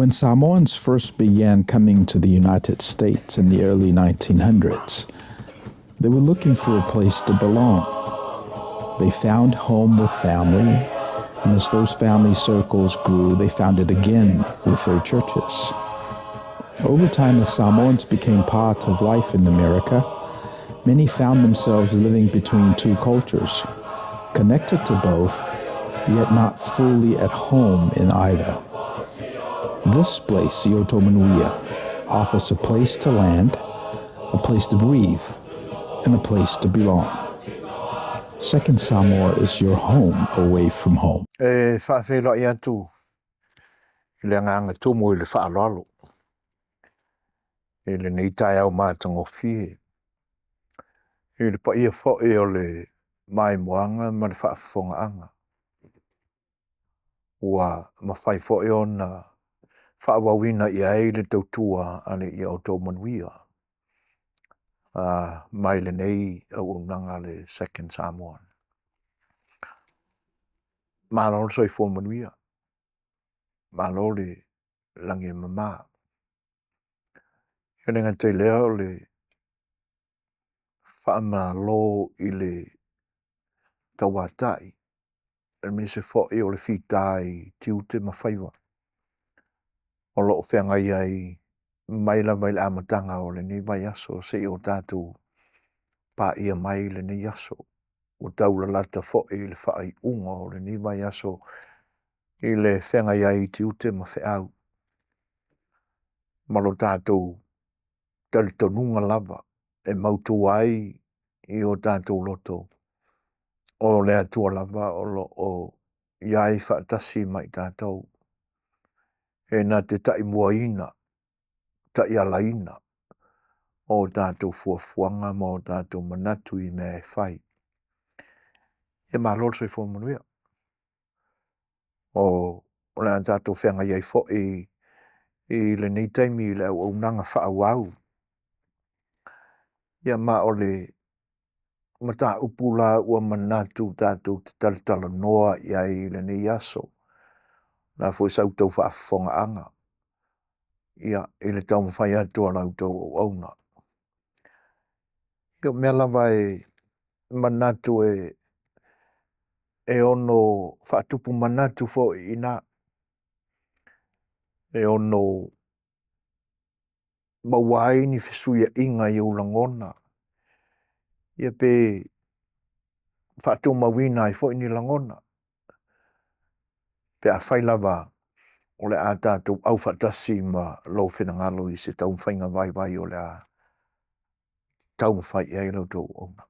When Samoans first began coming to the United States in the early 1900s, they were looking for a place to belong. They found home with family, and as those family circles grew, they found it again with their churches. Over time, as Samoans became part of life in America, many found themselves living between two cultures, connected to both, yet not fully at home in either. This place, Iotomanuia, offers a place to land, a place to breathe, and a place to belong. Second Samoa is your home away from home. Whawhelo i atu, i le nganga tumu i le whaalalo. I le neitai au mātango fie. I le pa ia fo e o le mai moanga ma le whaafonga anga. Ua mawhai fo e o na whaawawina i ai le tautua ane i Iotomanuia. Mai le nei au unanga le Second Samoan. Mālo soi fo manuia. Mālo le langi mama. Kena te leo le whaamalo i le tawatai. E me se fo e o le fitai tiute mawhaiwa. O lo o whenga iai maila mai le amatanga o le ni mai aso se i o tātou pa ia mai le ni aso. O taula lata fo e le whaai unga o le ni mai aso i le whenga iai tiute mawhaiau. Malo tātou talitonunga lava e mautu ai i o tātou loto. O le atua lava o lo o iai whaatasi mai tātou. E nā te tai muaina, tai alaina, o tātou fuafuanga ma o tātou manatu i mea e whai. E mālolo soi fo manuia. O le tātou whenga iai fo i le nei taimi i le au nanga whaawau. Ia ma o le mata upula ua manatu tātou te talitala noa iai le nei aso. Nā fo i sautau whaafonga anga. Ia i le tau mwhai atua lau tau o auna. Ia mea lava e manatu e ono whaatupu manatu fo i nā. E ono mawai ni whisuia inga i ulangona. Ia pe whaatu mawina i fo i ni langona. Pe a whailava o le a tātou au whaatasi ma lo whenangalo i se tau mwhainga vai o le a tau mwhai e lau tau ona.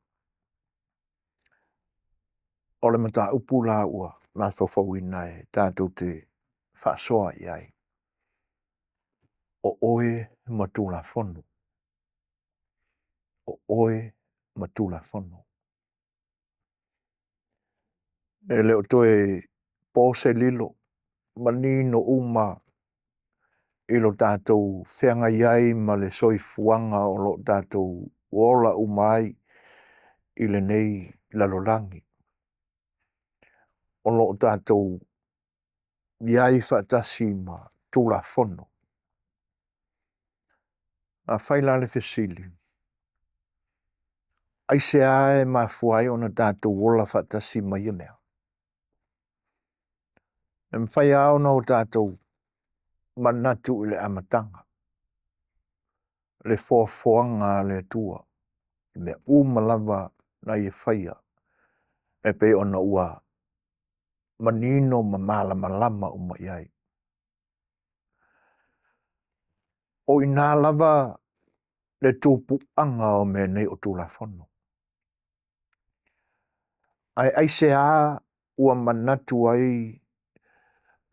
O le mata upu la ua nā whawhawina e tātou te whaasoa i ai. O oe matula whono. O oe matula whono. E leo toe pōse lilo, manino uma i lo tātou whenga iai ma le soifuanga o lo tātou wola umai i le nei lalolangi. O lo tātou iai whaatasi ma tūla whono. A whaila le whesili. Aise ae ma fuai o na tātou wola whaatasi ma iamea. E mwhai au na o tātou manatu i le amatanga. Le fōfuanga le tua. Me umalava na i whaia. E pe ona ua manino ma malama uma iai. O i nā lava le tūpu anga o me nei o tūla whono. Ai aise a ua manatu ai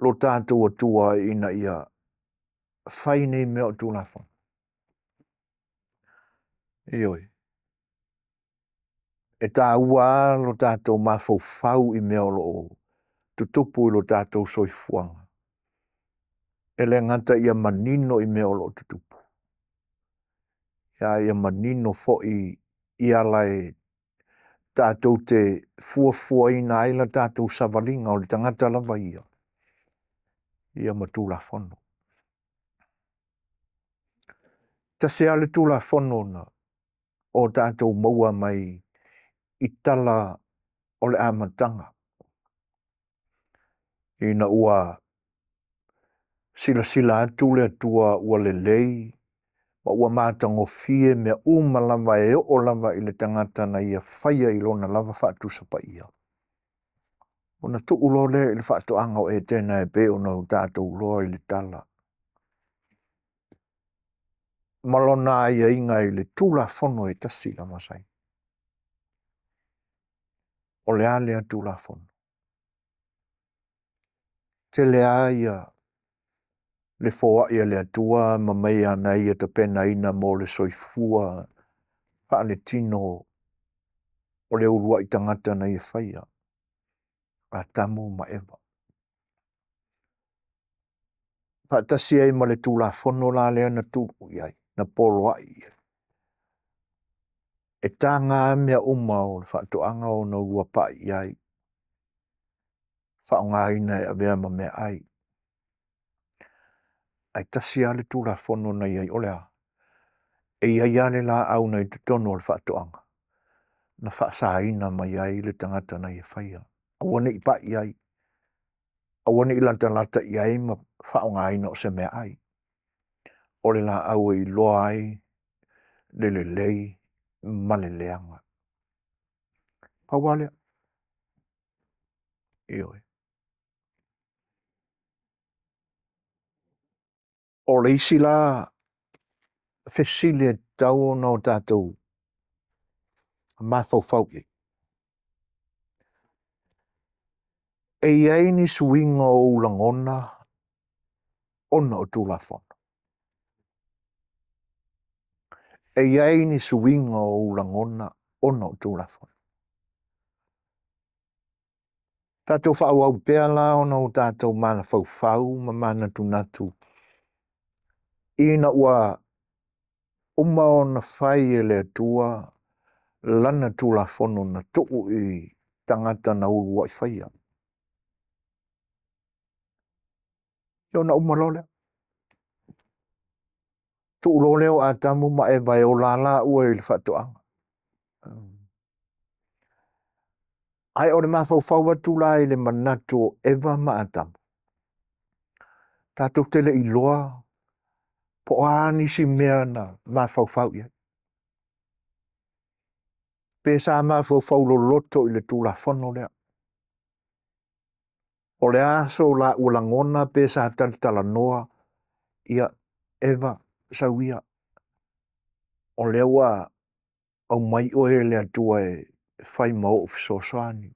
lo tātou atua ina ia whai nei mea o tūla whono. Ioi. E tā ua lo tātou mawhau i mea o lo tutupu i lo tātou soifuanga. E le ngata ia manino i mea o lo tutupu. Ia manino fo i alai tātou te fuafua ina aila tātou savalinga o le tangata lava ia. Ia matula whono. Tasea le tula fono na o tātou maua mai I tala o le amatanga. Ina ua sila atu le atua ua le lei, ma ua mātango fie mea lava e o lava I le tangata na ia whaia I lona lava whaatusa pa ia. Ona tuulo le I le whaatoanga o e tēnā e pe ona o tātou loa I le tala. Malona ia inga I le tula fono e tasi la masai. O le alea tula fono. Te lea ia le foa ia le atua ma mai ana ia te pena ina mo le soifua pa le tino o le urua I tangata na ia whaia. A tamu ma ewa. Pa tasi ai ma le tula fono la lea na tuku iai, na polo ai. E tā ngā mea o le whaatoanga o na ua pa iai. Whao ngā ina e avea ma mea ai. Ai tasi ale tula fono na iai olea. E iai ale la au na I te tono o le whaatoanga. Na whaasa ina ma iai le tangata na ia whaia. Awane I pa iai. Awane I lata iai ma whao ngā ina o se mea ai. Ole la au I loa ai, le lei, ma le leanga. Pawalea. Ioi. O le isi la fesile tau no tātou. Ma fau i. E iai ni suinga o ulangona ona o tula fono. E iai ni suinga o ulangona ona o tula fono. Tātou whao au pēr la ona o tātou mana fau ma mana tunatu. Ina ua uma ona whai e le atua lana tula fono na tuku I tangata na urua I whaia. Io na uma lolea. Tu loleo a tamu ma e vai o lala ua I le whatoanga. Ai o le mawhau watu la I le manato ewa ma a tamu. Tātou tele I loa po a nisi mea na mawhau ia. Pesa mawhau lo loto I le tula fono lea. O le aso la ulangona pesa tala noa ia ewa sauia. O le ua au mai oe le atua e whai mau fisosoani.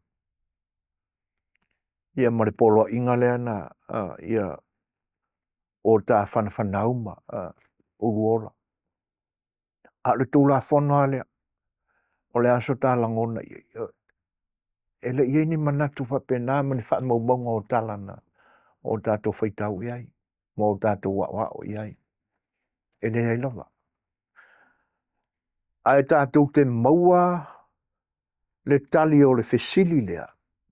Ia mare polo inga lea na ia o tā whanauma uruola. A le tula fono a lea. O le aso tā langona ia. Ele ia ni manatu whapena mani whaamaubonga o talana o tātou whaitau iai. Mo o tātou wao iai. Ele ia lava. Ai tātou te maua le tali o le fesili lea.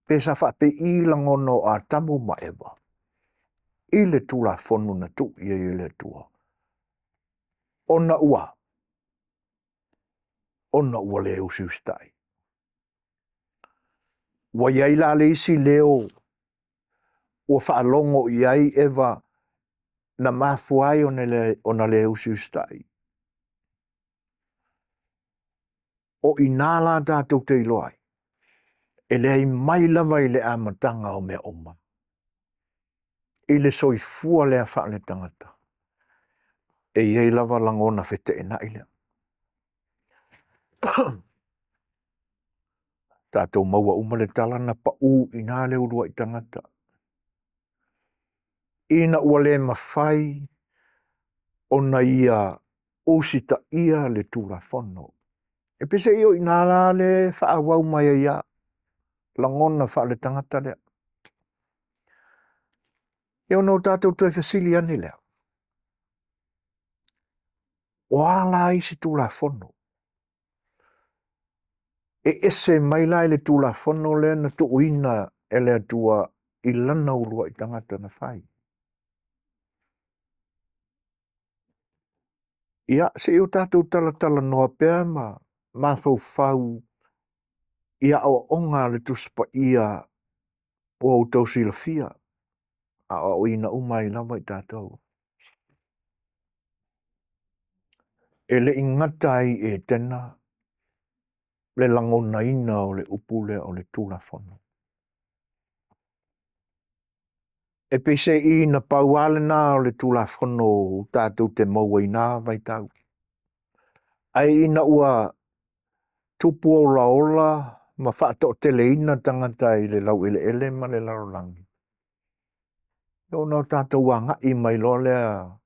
Pesa whape I langono a tamu ma ewa. I le tula fono na tu ia I le tua. Ona ua. Ona ua le usiustai. Wa iai la le isi leo. Ua whaalongo iai ewa na mafuai ona le usiustai. O inala tātou te iloai. E le ai mai lava I le amatanga o mea oma. I le soifua lea wha le tangata. E iei lava langona whete e nai lea. Tātou maua uma le talana pa u ina le urua I tangata. Ina ua le mawhai ona ia usita ia le tūra whono. E pese io ina la le whaawau mai ia langona wha le tangata lea. Io no tātou tue fasili ane lea. O ala isi tūra whono. E ese mai lai le tūra whono lea na tu uina e lea tua I lana urua I tangata na whai. Ia, se o tātou tala noa pēr ma fau ia o onga le tuspa ia o au tau sila fia. A o ina umai lava i tātou. E le ingatai e tena le langona ina o le upule o le tula fono. E pese i na pauale na o le tula fono tātou te maua ina vai tau. Ai ina ua tupu o la ola ma whaato o tele ina tangata i le lau ele ma le lau langi. Yo no tātou wanga i mai lo lea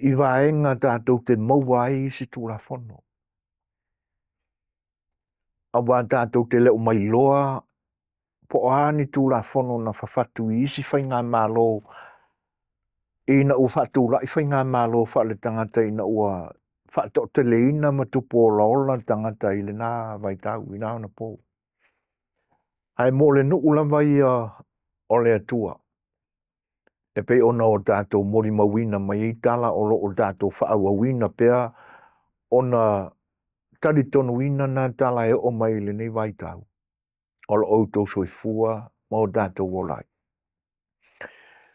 i vaenga tātou te maua ai si tula fono. A wā tātou te leo mai loa po ani tula fono na whawhatu i isi whainga mālo i na u whatu la i whainga mālo whale tangata i na ua whaato te leina ma tupu o laola tangata i le nā vai tau i nā na pō. Ai mō le nuku lava i o le atua. E pei ona o tātou mori mawina mai i tala o lo o tātou whaau wina pēr ona tari tonu ina nā tala e o mai le nei vai tau. O lo outou soifua ma o tātou wolai.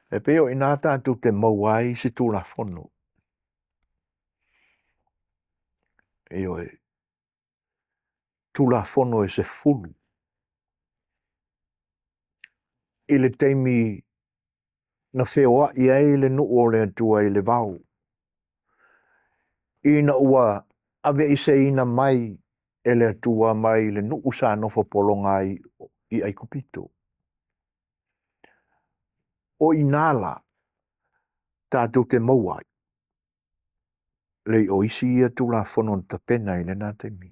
E peo i nā tātou te mauai si tūla fono. E oe, tūla fono e se fulu. I le teimi na wheoa i ai le nuu o le atua i le vau. I na ua ave i se ina mai e le atua mai le nuu sa nofo polonga i ai kupito. O inala tātou te mauai. Le o isi ia tūla fono ta pena i le nā teimi.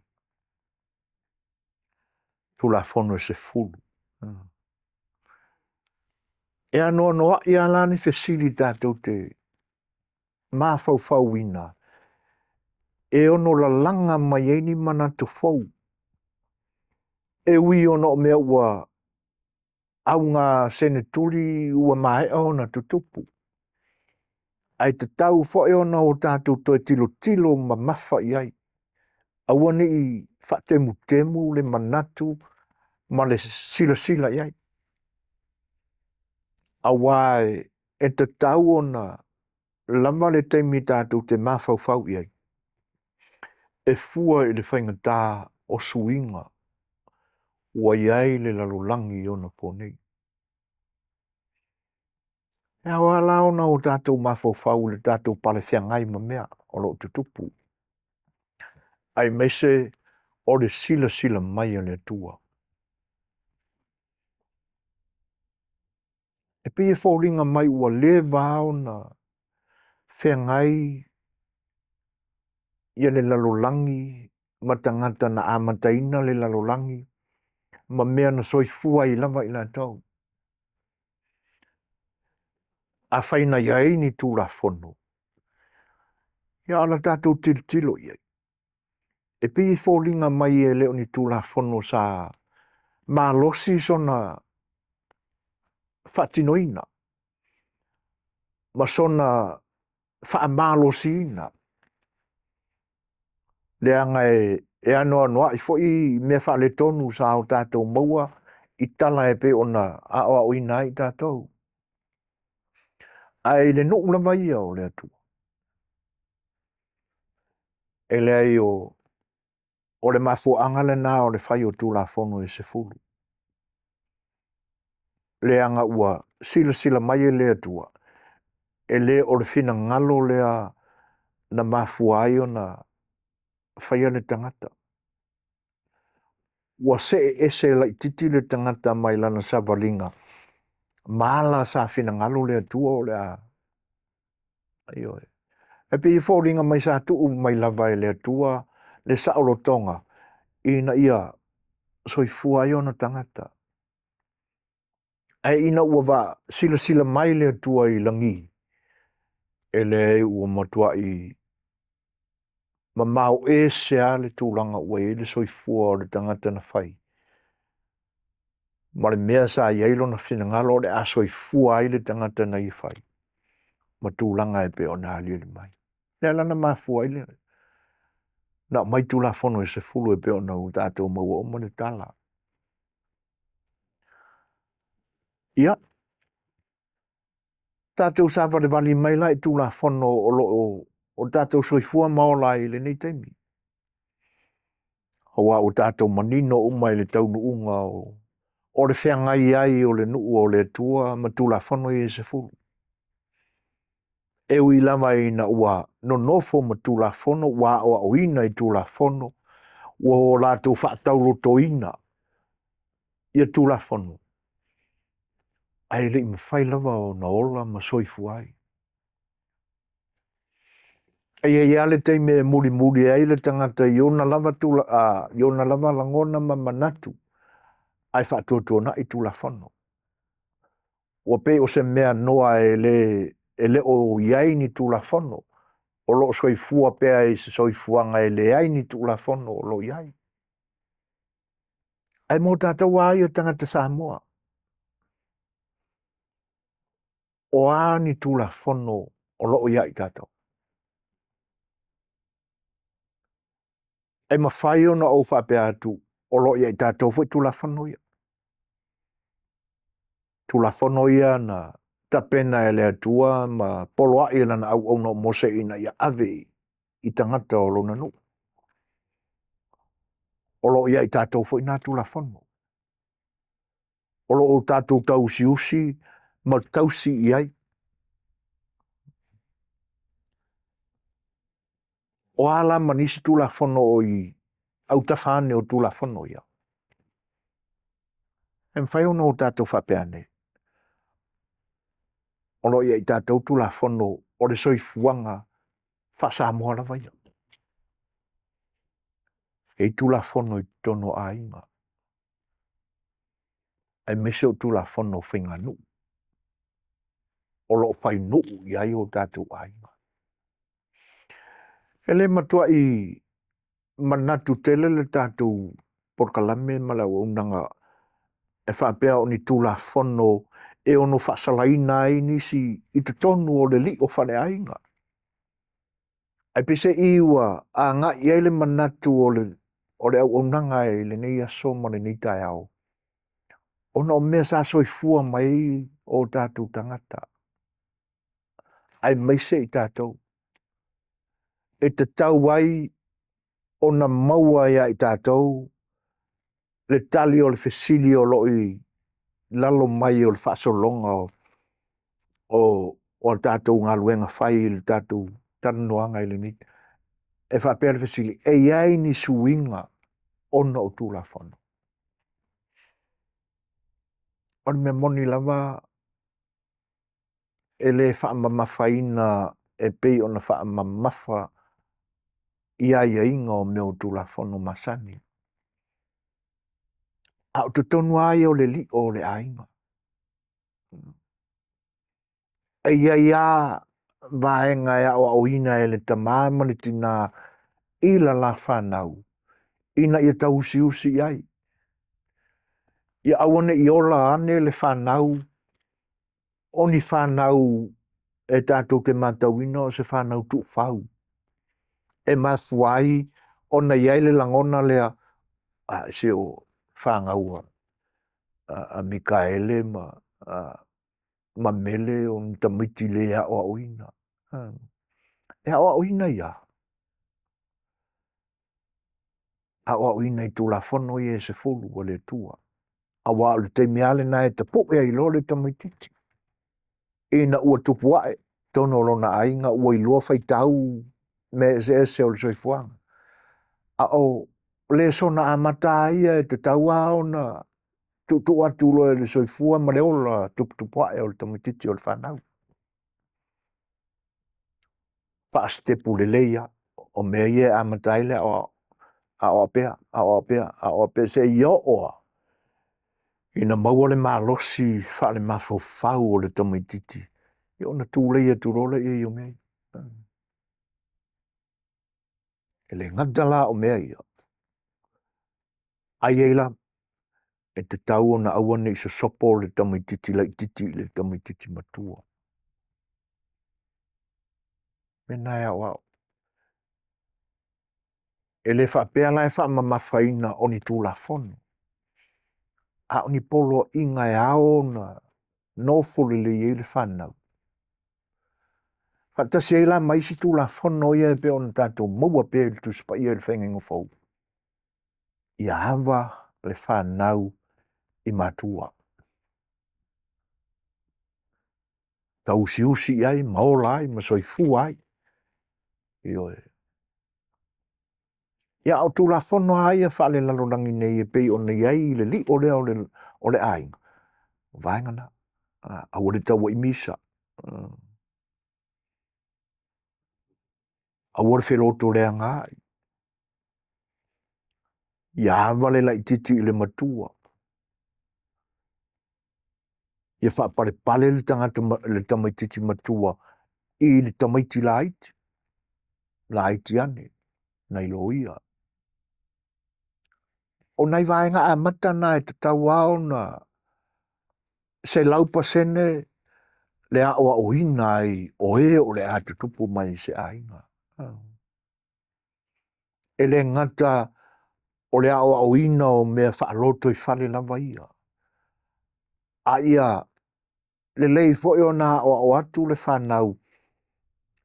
Tūla fono e se fulu. E anoa noa i alani fesili tātou te mā fau ina. E ono la langa mai eini mana to fau. E ui ono mea ua au ngā senetuli ua mai ona tutupu. Ai te tau fo e ona o tātou toi tilo ma mafa i ai. Awane i temu le manatu ma le sila i ai. Awai e te tau ona lama le teimi tātou te mafau i ai. E fua i le whaingatā o suinga ua iai le lalulangi ona ponei. E awa lao na o tātou mafau le tātou pale whiangai ma mea o lo tutupu. Ai mese o le sila mai le tua. E pi e fōringa mai ua le vāo na whiangai ia le lalulangi ma tangata na amataina le lalulangi ma mea na soifua i lava i la tau. A whaina iai ni tūra fono. Ia ala tātou tilo iai. E pi e fōringa mai e leo ni tūra fono sa mā losi sona whatinoina. Ma sona wha mā losi ina. Le anga e anoa noa i fo i mea wha le tonu sa o tātou maua i tala e pe ona a oa o ina i tātou. Ai le nuk lava ia o le atu. E le ai o le mafu angale nā o le whai o tūla fono e se fulu. Le anga ua sila mai e le atua. E le o le fina ngalo lea na mafu ai o na whai le tangata. Ua se e se la i titi le tangata mai lana sabalinga. Mala sa fina ngalo le atua o le a. Aioe. E pi i fōringa mai sa tuu mai lava e le atua le saolo tonga ina ia soifua i ona tangata. Ai ina ua wa sila mai le atua i langi. E le ua matua i mau e sea le tūlanga ua e le soifua o le tangata na whai. Ma le mea sa i eilo na whinangalo le a soifua i le tangata na i whai. Ma tūlanga e pe o nā li mai. le lana mafua ile na mai tulafono e se fulu e pe ona u tātou maua o mane tala. Ia, tātou sa vale vali mai lai tulafono o tātou soifua maola i le nei taimi. Hoa o tātou manino umai le taunu unga o le whiangai ai o le nuu o le tua ma tulafono i se fulu. E ui lama i na ua no nofo ma tulafono wa o ina i tulafono ua o lātou whaataulo toina ia tulafono. Ai le mwhai lava o na ola ma soifu ai. Ai ale tei me muri ai le tangata i ona lava i ona lava langona ma manatu. Ai whaatoto na i tulafono. Ua pe o se mea noa e le o iai ni tulafono. O lo soifua pea i se soifuanga e le ai ni tulafono o lo iai. Ai mo tātou ai o tangata Samoa. O a ni tulafono o lo iai tātou. E mawhai ona o whapea atu o lo iai tātou fwoi tulafono ia. Tulafono ia na tapena e le atua ma poloa ia na au no mose ina ia ave i tangata o lo nanu. O lo iai tātou fwoi nā tulafono. O lo o tātou tausi usi ma tausi iai. O ala manisi tulafono o i au tawhane o tulafono ia. E mwhai ona o tātou whapeane. O lo ia i tātou tulafono o le soifuanga whasamoa la vaia. E tulafono i tono a inga. E mese o tulafono whinga nu. O lo whai nu i ai o tātou a inga. E le matua i manatu tele le tātou porkalame mala o unanga e whapea o ni tulafono e ono whasalaina ai nisi i te tonu o le li o whane a inga. Ai pese iwa a ngā i le manatu o le au unanga e le nei aso ma le nei tai au. Ona o mea sa soifua mai o tātou tangata. Ai meise i tātou. E te tau ai ona maua ia i tātou. Le tali o le fesili o loi lalo mai o le whaasolonga o tātou ngā luenga whai le tātou tananoanga i le nit. E whapea le fesili. E iai ni suinga ona o tulafono. Ori me moni lava e le whaamamawhaina e pei ona whaamamafa ia inga o meo tulafono masani. A o te tonu ai o le li o le ainga. E ia vaenga e o ina e le tamama le tina ila la whanau. Ina ia tausi usi ai. Ia awane i ola ane le whanau. Oni whanau e tātou te matawina o se whanau tu whau. E mafuai ona iai le langona lea se o whangaua a Mikaele ma mele o tamiti lea o oina. E o oina ia. A o oina i tulafono i e se fulu o le tua. A wa le te meale na e te pope ai lo le tamititi. E na ua tupuae tono lona ainga ua i lua whaitau me se o le soifuanga. A o le sona amata ia e te taua o na tu atu lo le soifua ma le ola tupuae o le tamititi o le whanau. Whaastepu le leia o mea ia amata ile a o pea se i oa. Ina maua le malosi wha le mafau o le tamititi. I ona tūleia tūrola i o mea. E le ngadala o mea ia. Ai eila e te tau o na awane i se sopo o le tamititi la ititi le tamititi matua. Menai au au. E le whapea lai whamamawhaina o ni tūlafono. A o ni polo inga e ao na nofuli le i le whanau. Whatasi e la maisi tūlafono ia e pe ona tātou maua pe le tuspa ia le whengengo fau. Ia hawa le whanau i matua. Ta usi ai, maola ai, masoifu ai. Ioe. Ia o tūlafono ai a whale lalonangi nei e pei o nei ai le li o le ainga. Vaengana. A ore taua i misa. A ore wheloto rea ngai. Ia hawa le lai titi i le matua. Ia whapare pale le tangata le tamaititi matua i le tamaiti la iti. La iti ane. Nai lo ia. O nai vaenga a matana e te tau ao na se laupa sene le a oa o ina ai o e o le a tutupu mai se ainga. E le ngata o le a oa o ina o mea whaaloto i whale lava ia. A ia le lei fo o na o atu le whanau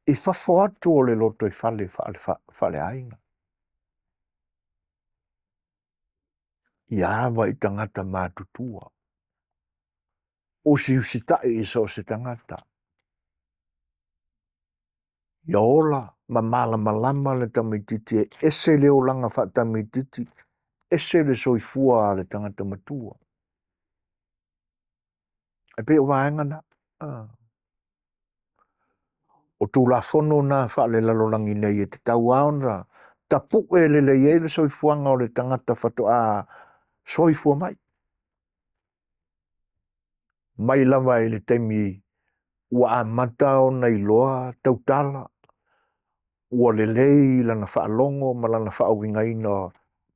i whafo atu o le loto i whale ainga. Ia awa i tangata mātutua. O si usitai i sa o se tangata. Ia ola ma malama le tamaititi e ese le o langa wha tamaititi ese le soifua le tangata matua. E pe o vaengana. O tūlafono na whale lalolangi nei e te tau aona. Ta puke le le soifuanga o le tangata whato a soifua mai. Mai lava e le temi ua a matao nei loa tautala. Ua le lei lana whaalongo ma lana whaawinga ina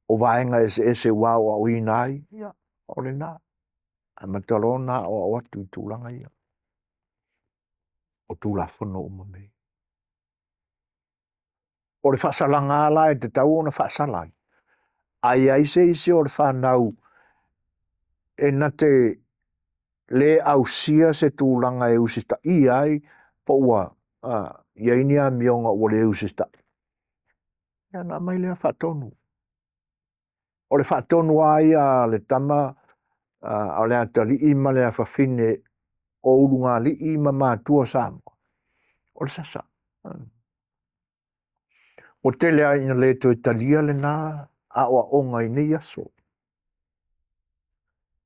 o vaenga ese wau a uina ai. Ia, o le nā. A matalona o atu i tūlanga ia. O tūlafono o mamei. O le whaasalanga ala e te tau o na whaasalai. Ai ise o le whanau e na te le au sia se tūlanga e usista i ai pa ua iainia mionga o le usista. Ia na mai lea whaatonu. O le whaatonu ai a le tama o le atali i ma le awhawhine o urunga li i ma mātua Samoa. O le sasa. O tele ai ina le to italia le nā a oa onga i nei aso.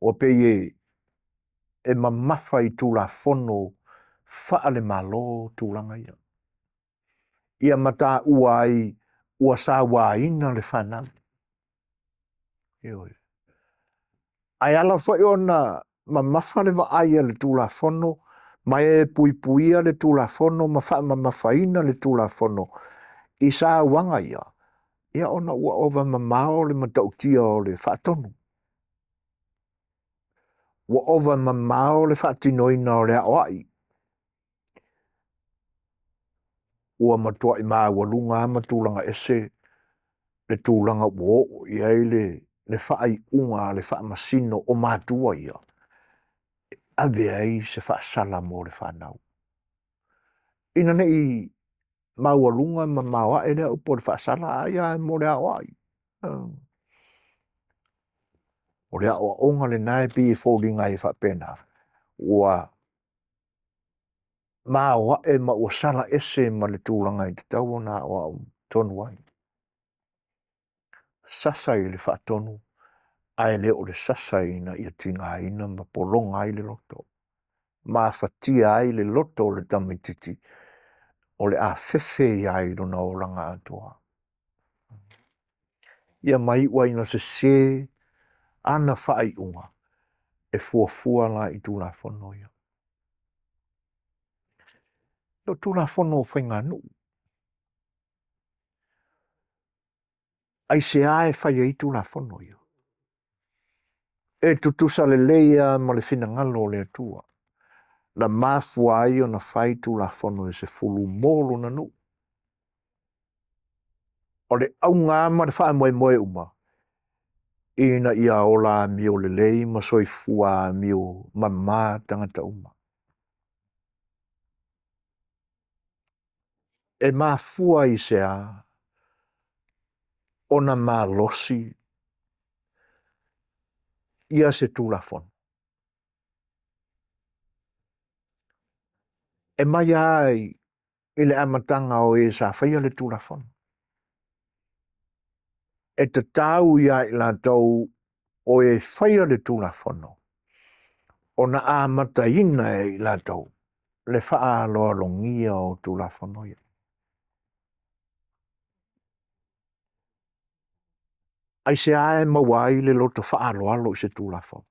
O peye e mamafa i tūlafono wha le malo tūlanga ia. Ia mata ua ai ua sa wā ina le whanau. Ioi. Ai ala whai o na mamafa le wa aia le tūlafono, mai e puipuia le tūlafono, ma wha mamafaina le tūlafono. I sa wanga ia. Ia ona ua ova mamao le matautia o le whaatonu. Ua ova mamao le whaatinoina o le aoai. Ua matua i maa walunga ama tūlanga ese le tūlanga uo i ai le whaai unga le wha masino o mātua ia. Ave ai se wha sala mo le whanau. Ina nei maualunga ma maua e lea upo le wha sala aia mo le aoai. O le aoa onga le nae pi e fōringa i wha pena. Ua maua e ma ua sala ese ma le tūlanga i te tau na o tonu ai. Sasa i le wha tonu. Ai le o le sasa ina i tinga ina ma polonga ai le loto. Ma fatia ai le loto le tamititi. O le a fefe ai lona o langa atoa. Ia mai ua ina se ana whaai unga. E fuafua la i tūlafono ia. No tūlafono whainga nu. Ai se ae whai i tūlafono ia. E tutusa le leia ma le whina ngalo le atua. Na mafua ai o na whai tūlafono e se fulu molo na nu. O le au ngā ma le wha moe moe uma. Ina ia o la mi o le lei ma soifua mi o mamā tangata uma. E mā fua i se a ona mā losi ia se tūlafon. E mai ai i le amatanga o e sa whaia le tūlafon. E te tau ia i la tau o e whaia le tūlafono. O na amata ina e i la tau le wha loa longia o tūlafono ia. Ai se ae mawai le loto wha loa lo i se tūlafono.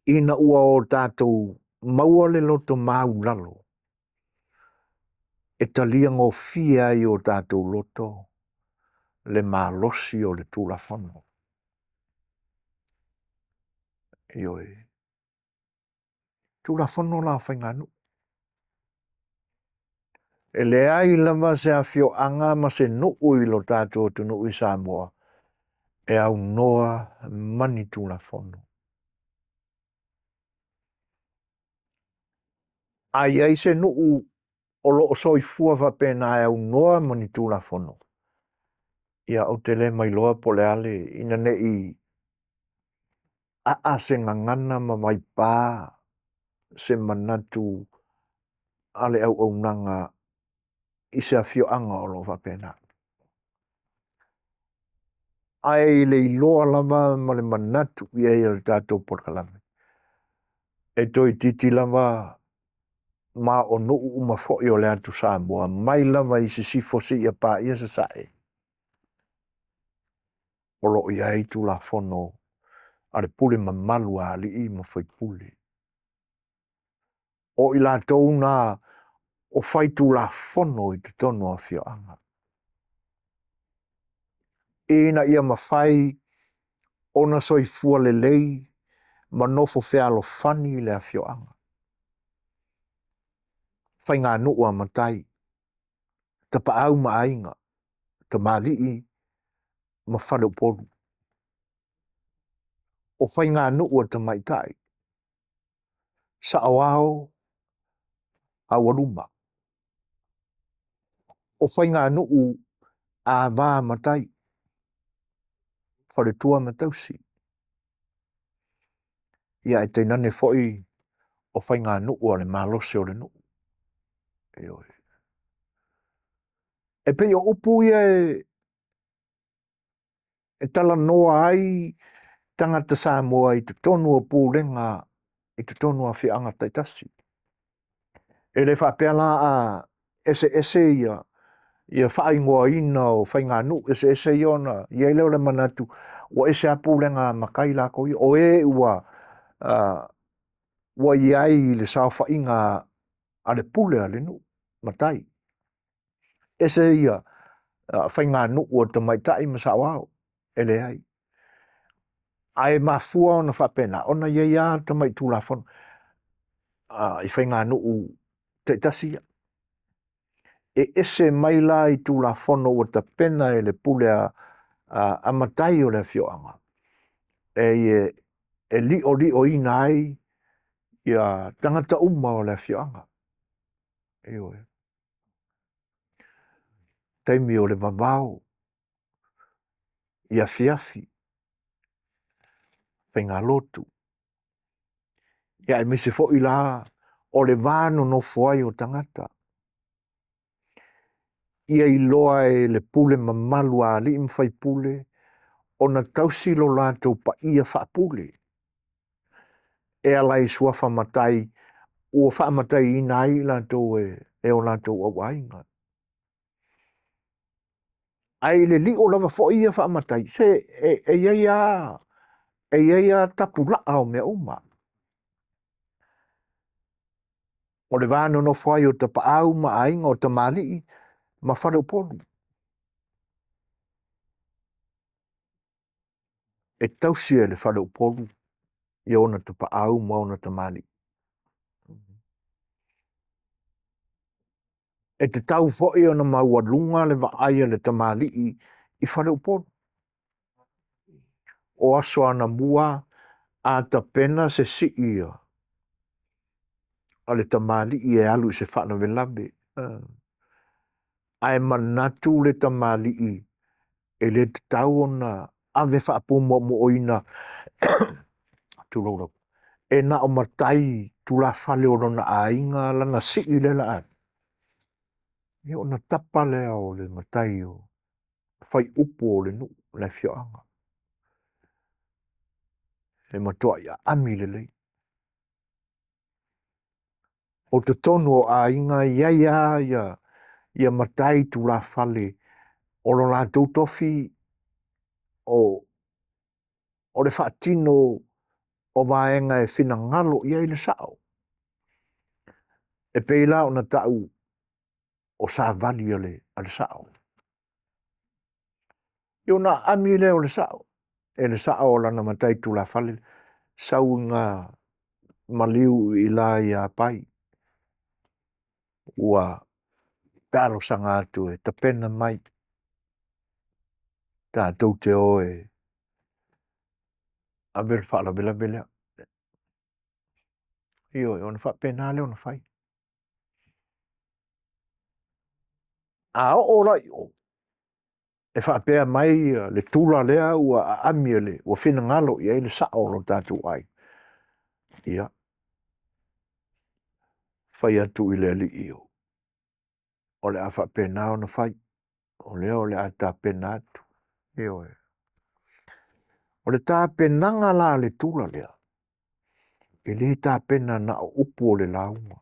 Ina ua o tātou maua le loto mau lalo. E talia ngō fia i o tātou loto le mālosi o le tūlafono. Ioi. Tūlafono la whainganu. E le ai lama se a fio anga ma se nuu i lo tātou tunu i Samoa. E au noa mani tūlafono. Ai ai se nuu o lo soifua wa pēnā e au noa mani tūlafono. Ia o te le mai loa po le ale ina ne i a se ngangana ma mai pā se manatu ale au nanga i se a fio anga o lo wa pēnā. Ai le iloa lama ma le manatu i e le tātou porkalame. E toi titi lama ma o nuu uma fo i o le atu Samoa, mai lama i se sifo si ia pā ia se sae. O lo i ai tu la fono ale pule ma malu a li i ma fai pule. O i la tau na o fai tu la fono i te tono a fio anga. E na ia ma fai o na soifua le lei ma nofo fea lo fani le a fio anga. Fai ngā nua matai. Ta pa au ma ainga. Ta mali i ma whare poru. O fai ngā nua ta maitai. Sa awao a waruma. O fai ngā nuu a vā matai. Whare tua matausi. Ia e te nane foi o fai ngā nuu ale mālose o le nuu. E pei o upu ia e tala noa ai tangata Samoa i te tonu o pūrenga i te tonu a whianga taitasi. E le whapeala a ese ia whaingoa ina o whainga nu ese iona ia leo le manatu o ese a pūrenga makai lako i o e ua iai le sao whainga a le pule a le nu matai. Ese ia whainga nu o te maitai masa wao ele ai. Ai mafua ona whapena, ona ia te mai tūlafon i whainga nuu te tasia. E ese mai la i tūlafono o ta pena e le pule a matai o le fioanga. E li o ina ai ia tangata uma o le fioanga. Eoe. Taimi o le vavao. Ia fiafi. Whainga lotu. Ia e mise fo i la o le vāno no fuai o tangata. Ia i loa e le pule mamalu a li mwhai pule o na tausi lo lātou pa ia wha pule. E alai sua whamatai ua whamatai ina ai lātou e o lātou au ainga. Ai le li o lava fo ia whamatai se e ia tapu laa o mea uma. O le vāno no fuai o ta paau ma ainga o ta mali ma whare polu. E tausi e le whare polu i ona ta paau ma ona ta mali. E te tau fo'i ona maua lunga le vaaia le tamali'i I whale upolo. O aso ana mua a ta pena se si ia. A le tamali'i e alu se whana velabe. Ai manatu le tamali'i e le te tau ona ave whaapu mo oina tūrora. E na o matai tula whale o rona a inga lana si I le la ai. E ona tapa lea o le matai o whai upu o le nu le whioanga. E matua ia ami le lei. O te tonu o a inga ia matai tula whale o lo la tautofi o le whaatino o vaenga e whina ngalo ia I le sao. E peila o na tau o sa vali ale sao. Io na ami le o le sao. E le sao o lana matai tula whale sau ngā maliu I la ia pai. Ua talo sanga atu e ta pena mai. Ta tau te oe. A ver whala bela. Io e ona wha pena le ona whai. A o rai o. E wha pēr mai le tūla lea ua a amia le. Ua whina ngalo ia I le sao lo tātu ai. Ia. Whai atu I le ali io. O le a wha pēr ona whai. O le a tā pēr atu. Io e. O le tā pēr nanga la le tūla lea. E le tā pēr na o upu o le launga.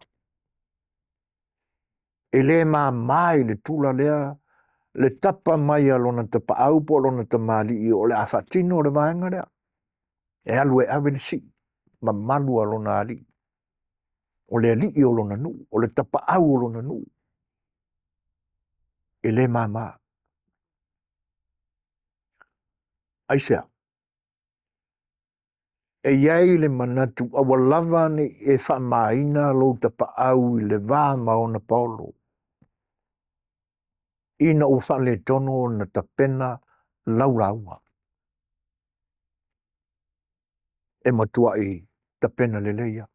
E le mai le tūla lea. Le tapa mai alona te paau po alona te mali I o le a whatino o le vaenga lea. E alu e awe le si. Ma malu alona ali. O le ali I o lona nu. O le tapa au o lona nu. E le mama. Aisea. E iai le manatu awa lava ni e wha maina lo tapa au I le vā maona paulo. Ina o wha le tono na tapena lauraunga. E matua I tapena le leia.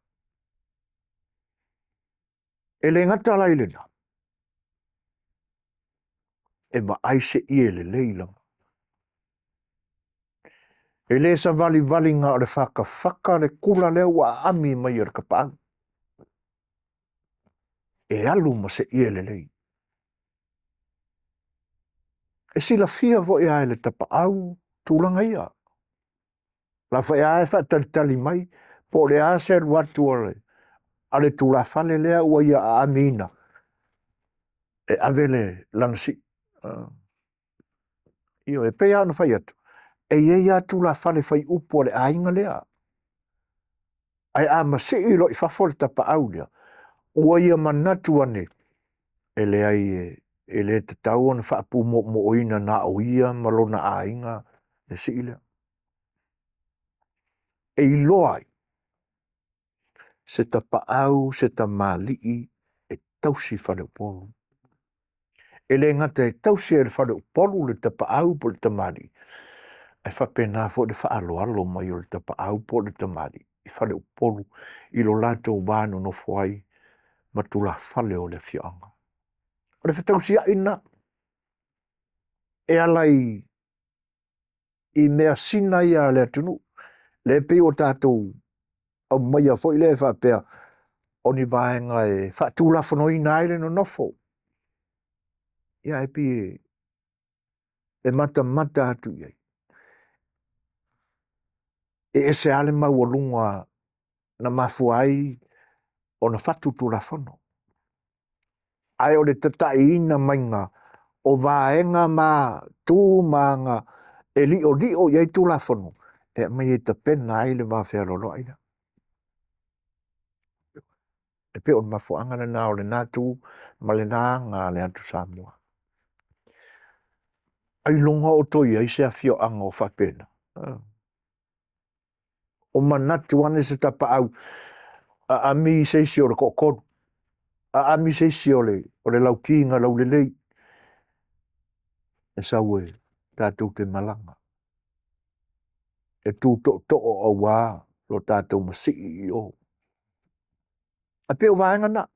E le ngata lai le na. E ma aise I le leila. E le sa vali ngā o le whaka le kula leo wa ami mai ar kapaan. E alu ma se I le lei. E sila fia vo I ae le tapa au tūlanga ia. La whai ae wha talitali mai, po le a se ruatu ole. Ale tūla whale lea ua ia a amina. E avele lanasi. Io e pea ana whai atu. E ia tūla whale whai upo ole a inga lea. Ai a ma se I lo I whafole tapa au lea. Ua ia manatu ane. E le ai e le te tau ana whaapu mo oina na o ia malona a inga. E si ilea. E I loai. Se ta paau, se ta malii, e tausi whare upolu. E le ngata e tausi e le whare upolu le ta paau po le ta mali. E whapena fo le whaalo mai o le ta paau po le ta mali. I whare upolu I lo lato wāno no fuai matula whale o le whianga. O le whatausi a ina. E alai I mea sina ia le atunu. Le pe o tātou au mai a fo I le whapea. O ni vaenga e whaatula whano I naile no nofo. Ia e pi e mata atu iai. E se ale mau o lunga na mafuai o na whatutula whano. Ai o le tatai ina mainga o vaenga ma tū maanga e li o iai tula whano. E mai e ta pena ai le mawhea lolo aina. E pe o mafuanga na o le nātū ma le nā ngā le atu Samoa. Ai longa o toi ai se a fio anga o whapena. O manatu ane se tapa au a mi se isi o le kokoru. A mi seisi o le lau kinga lau le lei. E sau e tātou te malanga. E tū to o wā lo tātou masi I o. A peo vāenga na.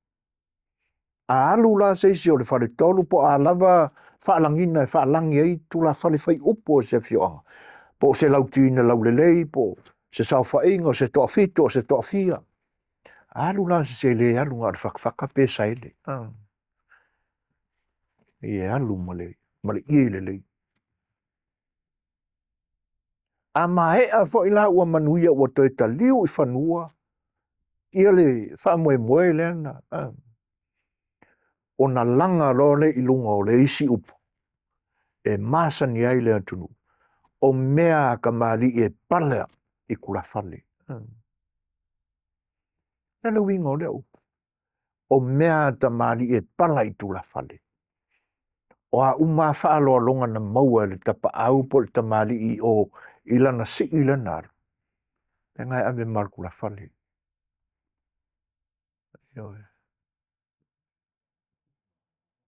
A alu la seisi o le whare tolu po a lava whaalangina e whaalangi ei tu la whale whai upo se fioanga. Po se lau tīna lau le lei, po se sau whainga, se toa fito, se toa fia. Alu la se le alu ngā whakawhaka pesa ele. I e alu male ie le lei. A mahea fo ila ua manuia ua toi ta liu I whanua. Ia le whamoe moe le ana. O na langa role I lunga o le isi upo. E masa ni ai le atunu. O mea ka mali e palea I kula whale. Nana winga o le upo. O mea ta mali e pala I tula whale. O a uma whaaloa longa na maua le tapa au po le tamali I o ilana si ilana. E ngai ame mar kula whale.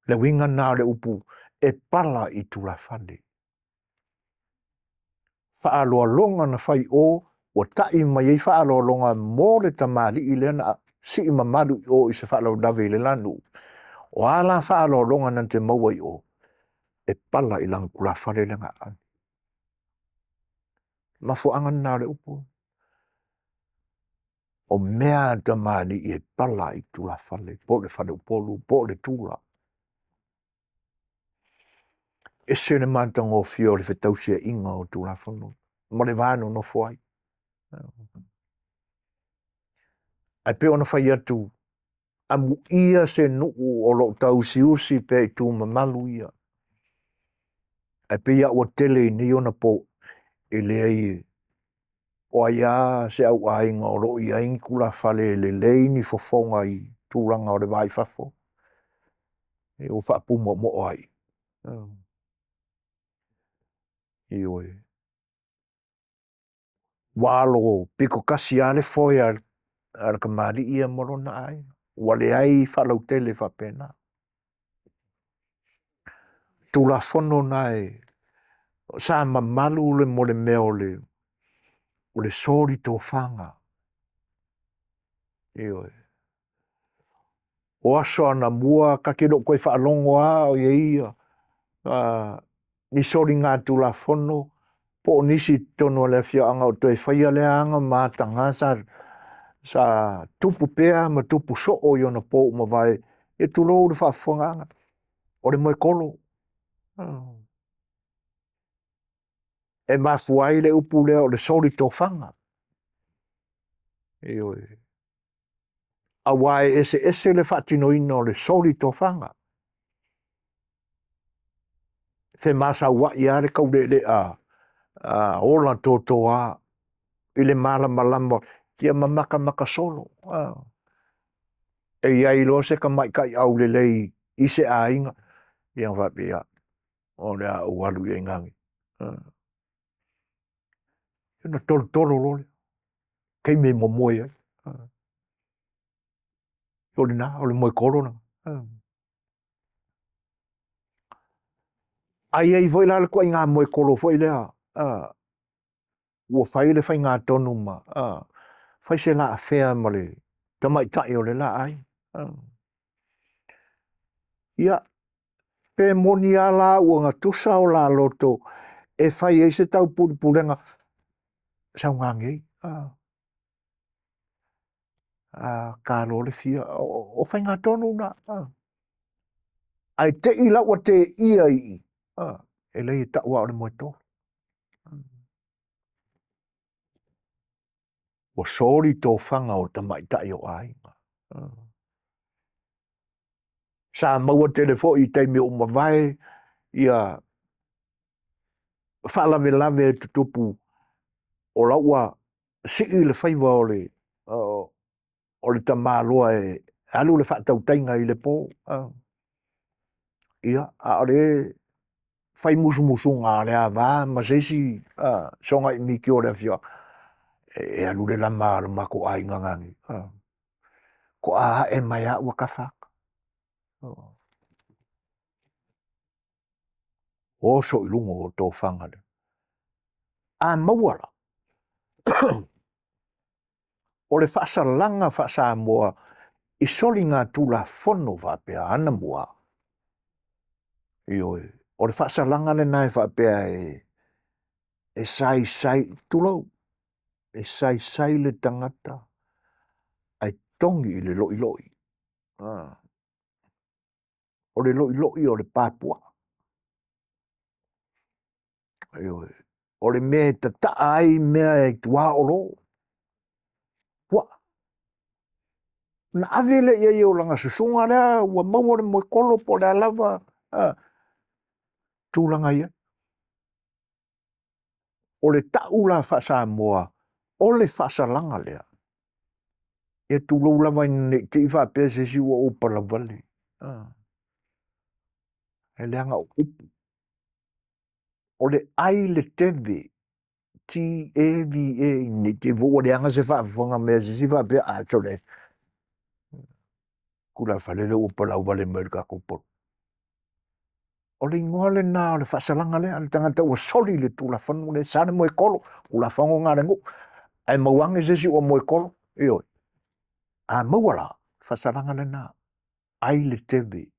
Le winga nā le upu e pala I tula whale. Whaaloa longa na whai o tai mai ei whaaloa longa mō le tamali I lena si I mamalu I o I se whaaloa dawe le lanu. O ala whaaloa longa na te maua I o e pala I lang kula whale le ngā ani. Mafo angan nā le upu. O mea tamali e pala I tula whale. Po le whale upolu, po le tula. E se le mātanga o fio le whetausia inga o tula whanu. Ma le vānu no fuai. Ai pe ona whai atu. Amu ia se nuu o lo tau si usi pe I tū mamalu ia. Ai pe ia o tele ni ona po e le ai o ia se au ainga o lo ia inkula whale le leini fofonga I tūranga o le vai fafo. E o whapu mo ai. I oe. Walo piko kasi ale foi ar kamari ia morona ai. Wale ai whalau tele whapena. Tula fono nai. Sa mamalu le mo le meo le sori tō whanga. I oe. O aso ana mua kakiro koe whaalongo a o ia ia. Ni sori ngā tula fono. Po nisi tono le whianga o toi whaia le anga mātanga sa tupu pea ma tupu so o iona po ma vai e tulo ure whaafonga o le moe kolo. E mafuai le upu lea o le sori tō whanga. E oe. A wai ese le whaatino ina o le sori tō whanga. Fe masa wa ia le kaurele ola totoa ile mala malamba kia mamaka maka solo. E iai lo se ka mai kai au le lei ise a inga. Iang whapea. O lea ualu I ngangi. Ina tolo lole. Kei me mo moe ai. Ole na, ole moe koro na. Ai ei voi lale kua inga moe koro foi lea. Ua whai le whai ngā tonu ma. Whai se la a whea ma le. Tamai tai o le la ai. Ia. Pe moni a la ua ngā tusa o la loto. E whai e se tau purenga. Sau ngāngi. Ka lo le fia. O whai ngā tonu na. Ai te I la ua te ia I. E lei ta ua o le moe tō. O sori tō whanga o tamai tai o ai. Sa maua telefo I teime o mawai. Ia whalave lave tutupu. O la ua si le whaiva o le tamaloa e alu le whaatau tainga I le pō. Ia, a le whai musu ngā lea wā, ma seisi songa I miki o le whia. E alu le lama mako ai ngangangi. Ko a e mai a ua ka whaka. O so i lungo o tō whanga. A mauala. O le whaasaranga whaasa moa i soli ngā tūla whono whapea ana mua. Ioi. O le whaasaranga le nai whapea e sai tūlau. E sai le tangata. Ai tongi i le loi. O le loi o le Papua. Ioi. O le mea ta ai mea e tua olo. Pua. Na avele ia i o langa susunga lea, ua maua le moe kolo po le alava. Tūlanga ia. O le taula whaasa moa, o le whaasa langa lea. Ia tūlau lava i ne te iwa pēr se si ua opala vale. E leanga o upu. O le ai le teve, T-A-V-A, ne te vua leanga se whaafunga mea se si wha pēr atole. Kula whalele opala vale mea ka kuporo. O le ingoa le nā o le whaasalanga lea, le tangata ua soli le tūla whanu le sāne moe kolo, kula whango ngā rengu. Ai mauange se si ua moe kolo, ioi. A mauala, whaasalanga le nā, ai le teve.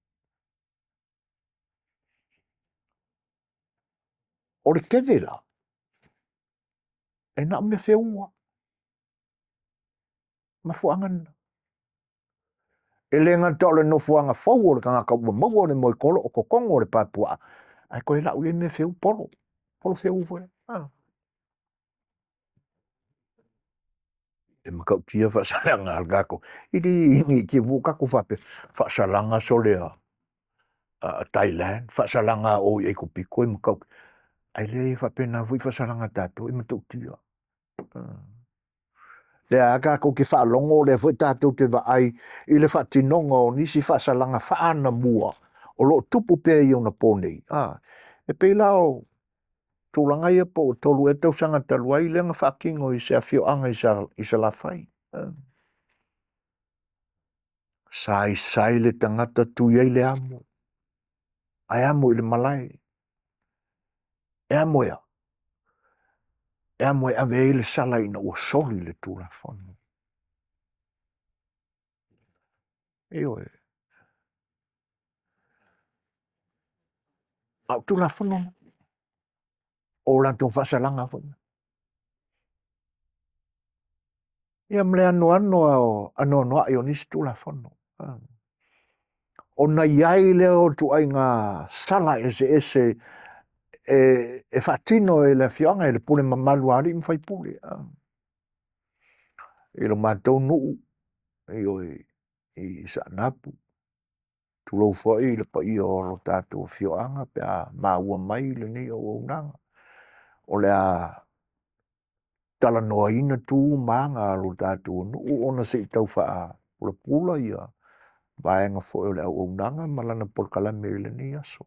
O le teve la, e nā mea whiunga. Ma fuangana. E le ngata o le no fuanga whau o le kangaka ua maua o le moe kolo o kokongo o le Papua. Ai koe la ue mea whiu polo. Polo whiu fwe. E makau tia whaasalanga al kako. Iri ingi ki vukako whape. Whaasalanga so lea Thailand. Whaasalanga o i eiko piko e makau. Ai le whape na vui whaasalanga tato e makau tia. Lea kako ki whaalongo le fwe tato te wa ai i le whaatinonga o nisi whaasalanga whaana mua. O lo tupu pe i ona pōnei. E pei lao tūlanga ia po tolu e tau sanga talua i lenga whakingo i se awhio anga i sa la whai. Sai le tangata tui ai le amo. Ai amo i le malai. E amo ia. E amo e ave i le sala ina ua soli le tūla whanu. Eo e. Au tūla whanu. O lanto whasalanga whanu. Ia mle ano noa i o nisi tūla whanu. O na iai leo tu ai ngā sala ese e whatino e le whianga e le pule mamalu ari mwhai pule. I lo mātou nuu i sa napu. Tūlau whai le pa i o lo tātou whianga pe a māua mai le nei o unanga. O le a tala noa ina tū maanga lo tātou nuu ona se i tau wha pula ia. Vaenga fo o le au unanga malana polkala me le nei aso.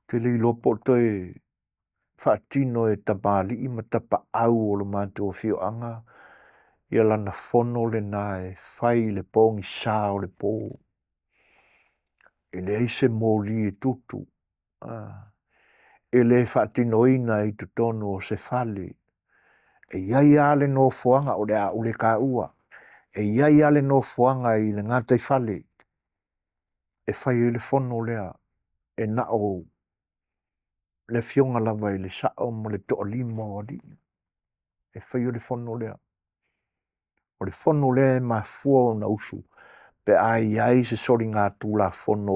Te li lopo toi whaatino e tapali i ma tapa au o le mātou whioanga. Ia lana fono le nae, whai le pōngi sā o le pō. E le eise mōli e tutu. E le whaatino ina i tutono o se whale. E iai ale no fuanga o le a ule ka ua. E iai ale no fuanga i le ngātai whale. E whai e le fono lea. E na o le fionga lava i le sao mo le toa lima o di. E whai o le fono lea. O le fono lea ma fua o na usu. Pe ai se sori ngā tūla fono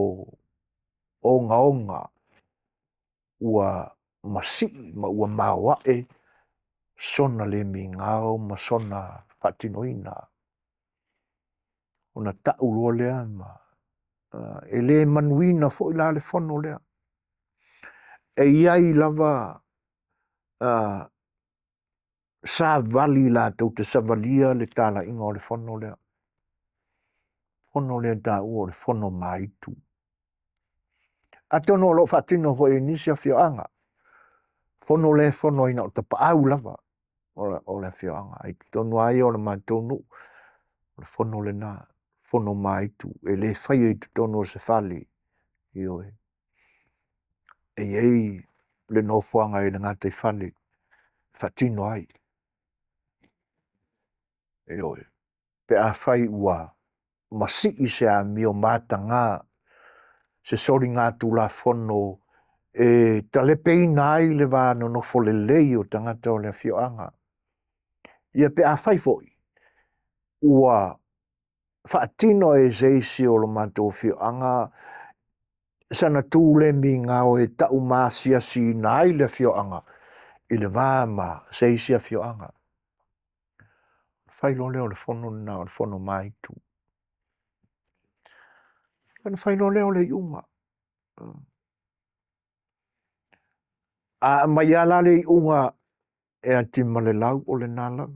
o onga. Ua masi, ma ua maua e. Sona le mi ngāo, ma sona whatinoina. O na tau roa lea ma. E le manuina fo i la le fono lea. E iai lava sa vali la tau te savalia le tala inga o le fono lea. Fono lea ta ua o le fono maitu. A tono lo whatino fo i nisi a whioanga. Fono le fono ina o te paau lava o le whioanga. Ai tono ai o le mātonu. O le fono le nā. fono mai tu e le fai e tono se fali io e ei le no fuanga e nga te fali fatino ai io e pe a fai ua masi i se a mio matanga se sori ngā tu la fono e tale pei nai le va no fole leo tangata o le fioanga ia pe a fai foi ua fatino e zeisi o lo mato fioanga sana tu le mi ngā o e tau masia si nai le fioanga i le va ma zeisi a fioanga fai lo leo le fono na o le fono mai tu kan fai lo leo le iunga a mai ala le iunga e atima le lau o le nala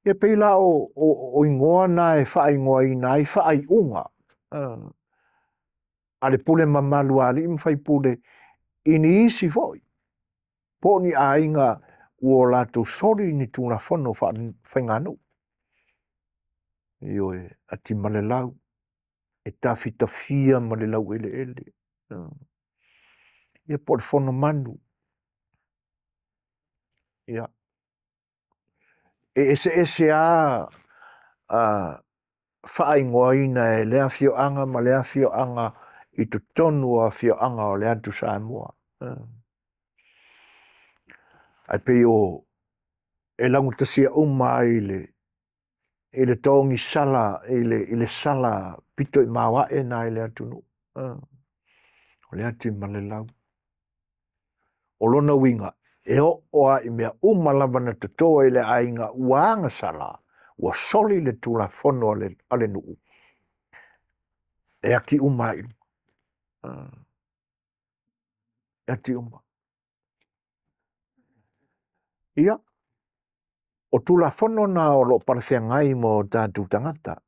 e peila o ingoa na e fai ingoa i nai fai unga a le pule mamalu ali im fai pule ini isi foi po ni a inga ua lato sori ni tūna fono fai nganu io e atima le lau e tawhita fia ma le lau ele ele ia po le fono manu ia e ese a whaingoina e lea fioanga ma lea fioanga i tu tonu a fioanga o lea tu Samoa. Ai pe o e langu tasia i le tongi sala, i le sala pito i mawa e na i lea tunu. O lea tu malelau. O lona winga, e o a i mea lava na tutoa i le ainga uanga sala, ua soli le tula fono ale nuu. E aki uma i. E aki uma. Ia. O tula fono na o lo parafia ngai mo tātu tangata.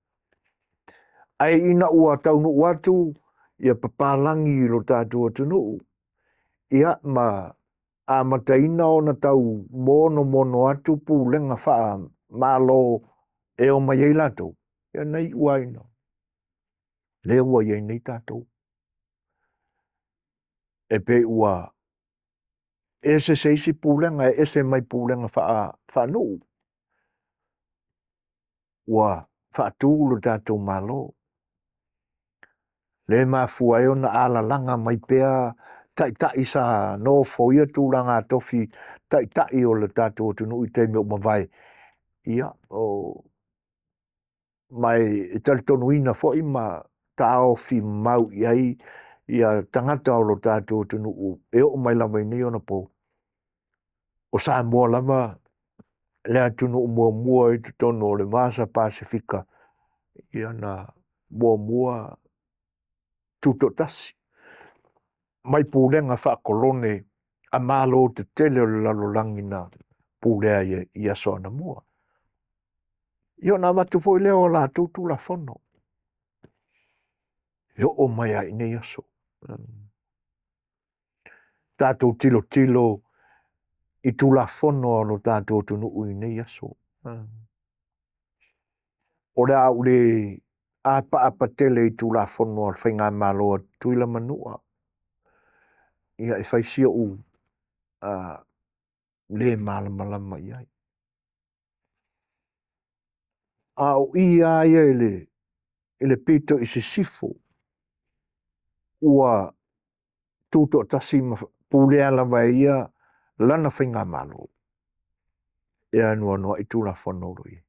Ai ina ua taunu watu, ia papalangi i lo tātu atunu. Ia ma a mataina o na tau mono atu pu lenga faa malo e o mai eilato. Ia nei ua ina. Le ua iei nei tātou. E pe ua e se seisi pulenga e se mai pulenga faa nuu. Ua faa tūlu tātou malo. Le mafua e ona ala langa mai pea tai sa no foia tūlanga tofi tai o le tātou tunu i te meo mawai. Ia o mai e tali tonu ina fo ima tao fi mau iai ia tangata o lo tātou tunu e o mai lama ini ona po. O Samoa lama lea tunu mua i tutono o le Vasa Pasifika ia na mua tuto tasi. Mai pūlenga wha kolone a malo te tele o le lalolangi na pūlea i aso ana mua. Io na matu foi leo la tutu la fono. Io o mai ai nei aso. Tātou tilo i tu la fono no tātou tunu ui nei aso. O rea ule apa tele i tu la fono al whainga malo tuila manua. Ia e whaisia u le malama iai. A o ia ele pito i se sifo ua tuto tasi pulea lava ia lana whainga malo. E anua noa i tu la fono rui.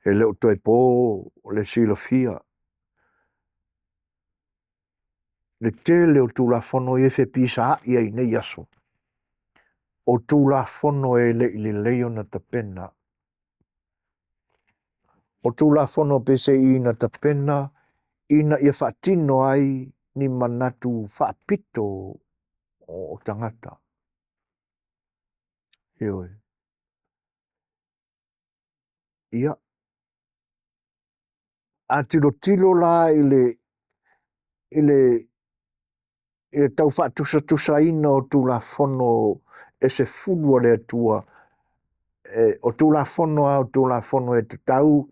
He leo toi pō o le silo fia. Le te leo tu la fono e fe pisa ia i nei aso. O tu la fono e le leo na tapena. O tu la fono pese i na tapena, ina ia whaatino ai ni manatu whaapito o tangata. Heoi. Ia. A tilo la ile tau whaatusa ina o tu la fono e se fulua le atua o tulafono e te tau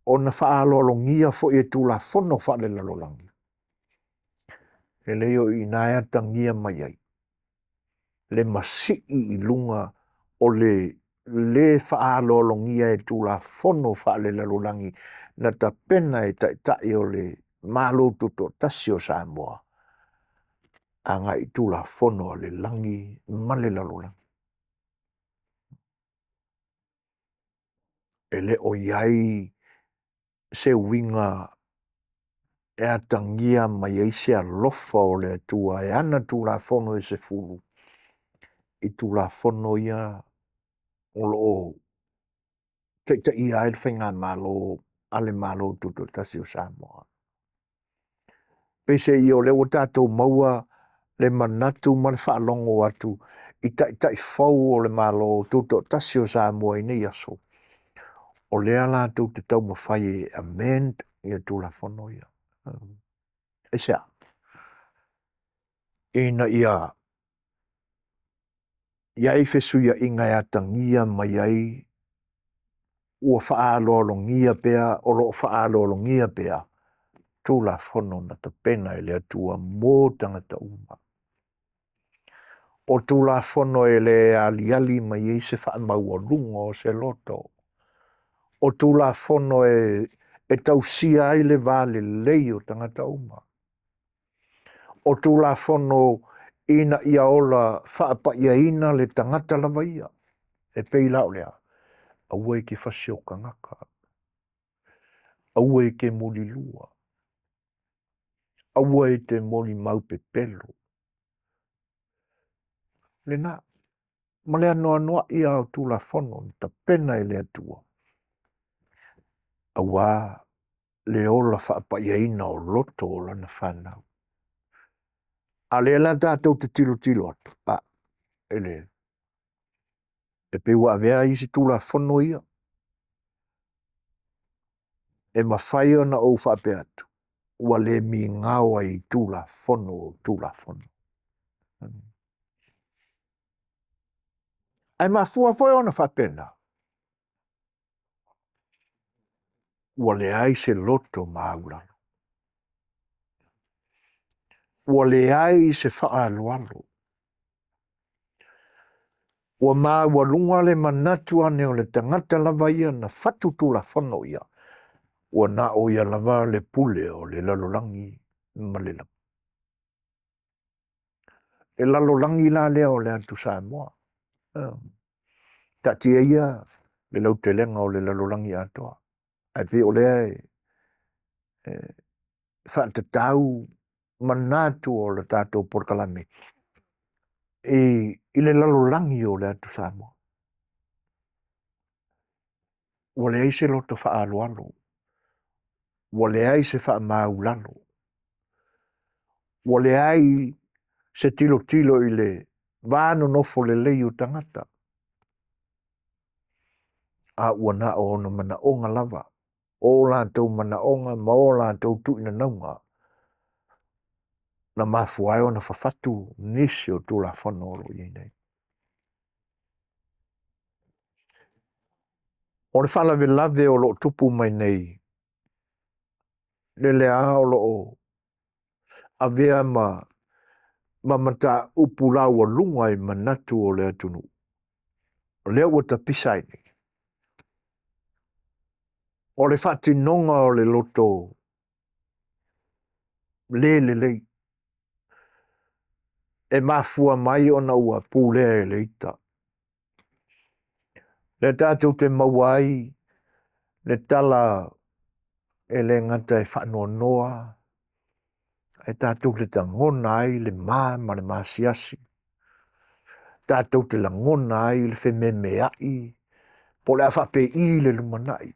o na whaalolongia fo e tulafono whale lalolangi. E leo i naia tangia mai ai. Le masii i lunga o le whaalolongia e tulafono whale lalolangi na ta pena e tai o le malo tuto tasio Samoa. Anga i tulafono le langi male lalolangi. Ele o iai se winga e atangia mai ai se alofa o le atua e ana tulafono e se fulu. I tulafono ia o loo te ia e whainga malo ale malo tuto tasio Samoa. Pese i o le o tātou maua le manatu ma le whaalongo atu i tai fau o le malo tuto tasio Samoa i nei aso. O lea lātou te tau mawhai e amend i a tulafono ia. E sea. Ina ia i fesuia inga e atangia mai ai ua whaalolongia pea o lo whaalolongia pea tulafono na ta pena e le atua mō tangata uma. O tulafono e le aliali mai ei se whaamaua lunga o se loto. O tulafono e tausia ai le vale leio tangata uma. O tulafono ina ia ola whaapaia le tangata lavaia. E peila o lea. Aua i ke whasio kangaka. Aua i ke moli lua. Aua i te moli maupe pelo. Le nā. Ma lea noa ia o tulafono ta pena e le atua. Aua le ola whaapaia o loto o lana whanau. A le la tātou te tilo atu. Ele. E pe ua avea isi tulafono ia. E mawhai ona o whape atu. Ua le mi ngawa i tulafono. Ai mafua foi ona whapena. Ua le ai se loto maurano. Ua le ai se whaalualo. Ua ua lunga le manatu ane o le tangata lava ia na whatu tulafono ia. Ua na o ia lava le pule o le lalolangi malela. Le lalolangi la lea o le atu Samoa. Tatia ia le lautelenga o le lalolangi atoa. Ai pe o lea whaatatau manatu o le tātou porkalame. I le lalolangi o le atu Samoa. Ua le ai se loto whaalualo. Ua le ai se whaamaulalo. Ua le ai se tilo i le vāno nofo le leio tangata. A ua na o ono mana onga lava. O lātou mana onga, ma o lātou tuina naunga. Na mafuai o na whawhatu nisi o tulafono o lo i nei. O le whalawe lave o lo tupu mai nei. Le lea o lo avea ma mata upula o lunga i manatu o le atunu. Lea ua ta pisai ni. O le whatinonga o le loto le. E mafua mai ona ua pūlea e le ita. Le tātou te mawai, le tala e le ngata e whanua noa, e tātou te ngona ai le ma le masiasi. Tātou te ngona ai le whememe ai, po le awhape i le lumanai.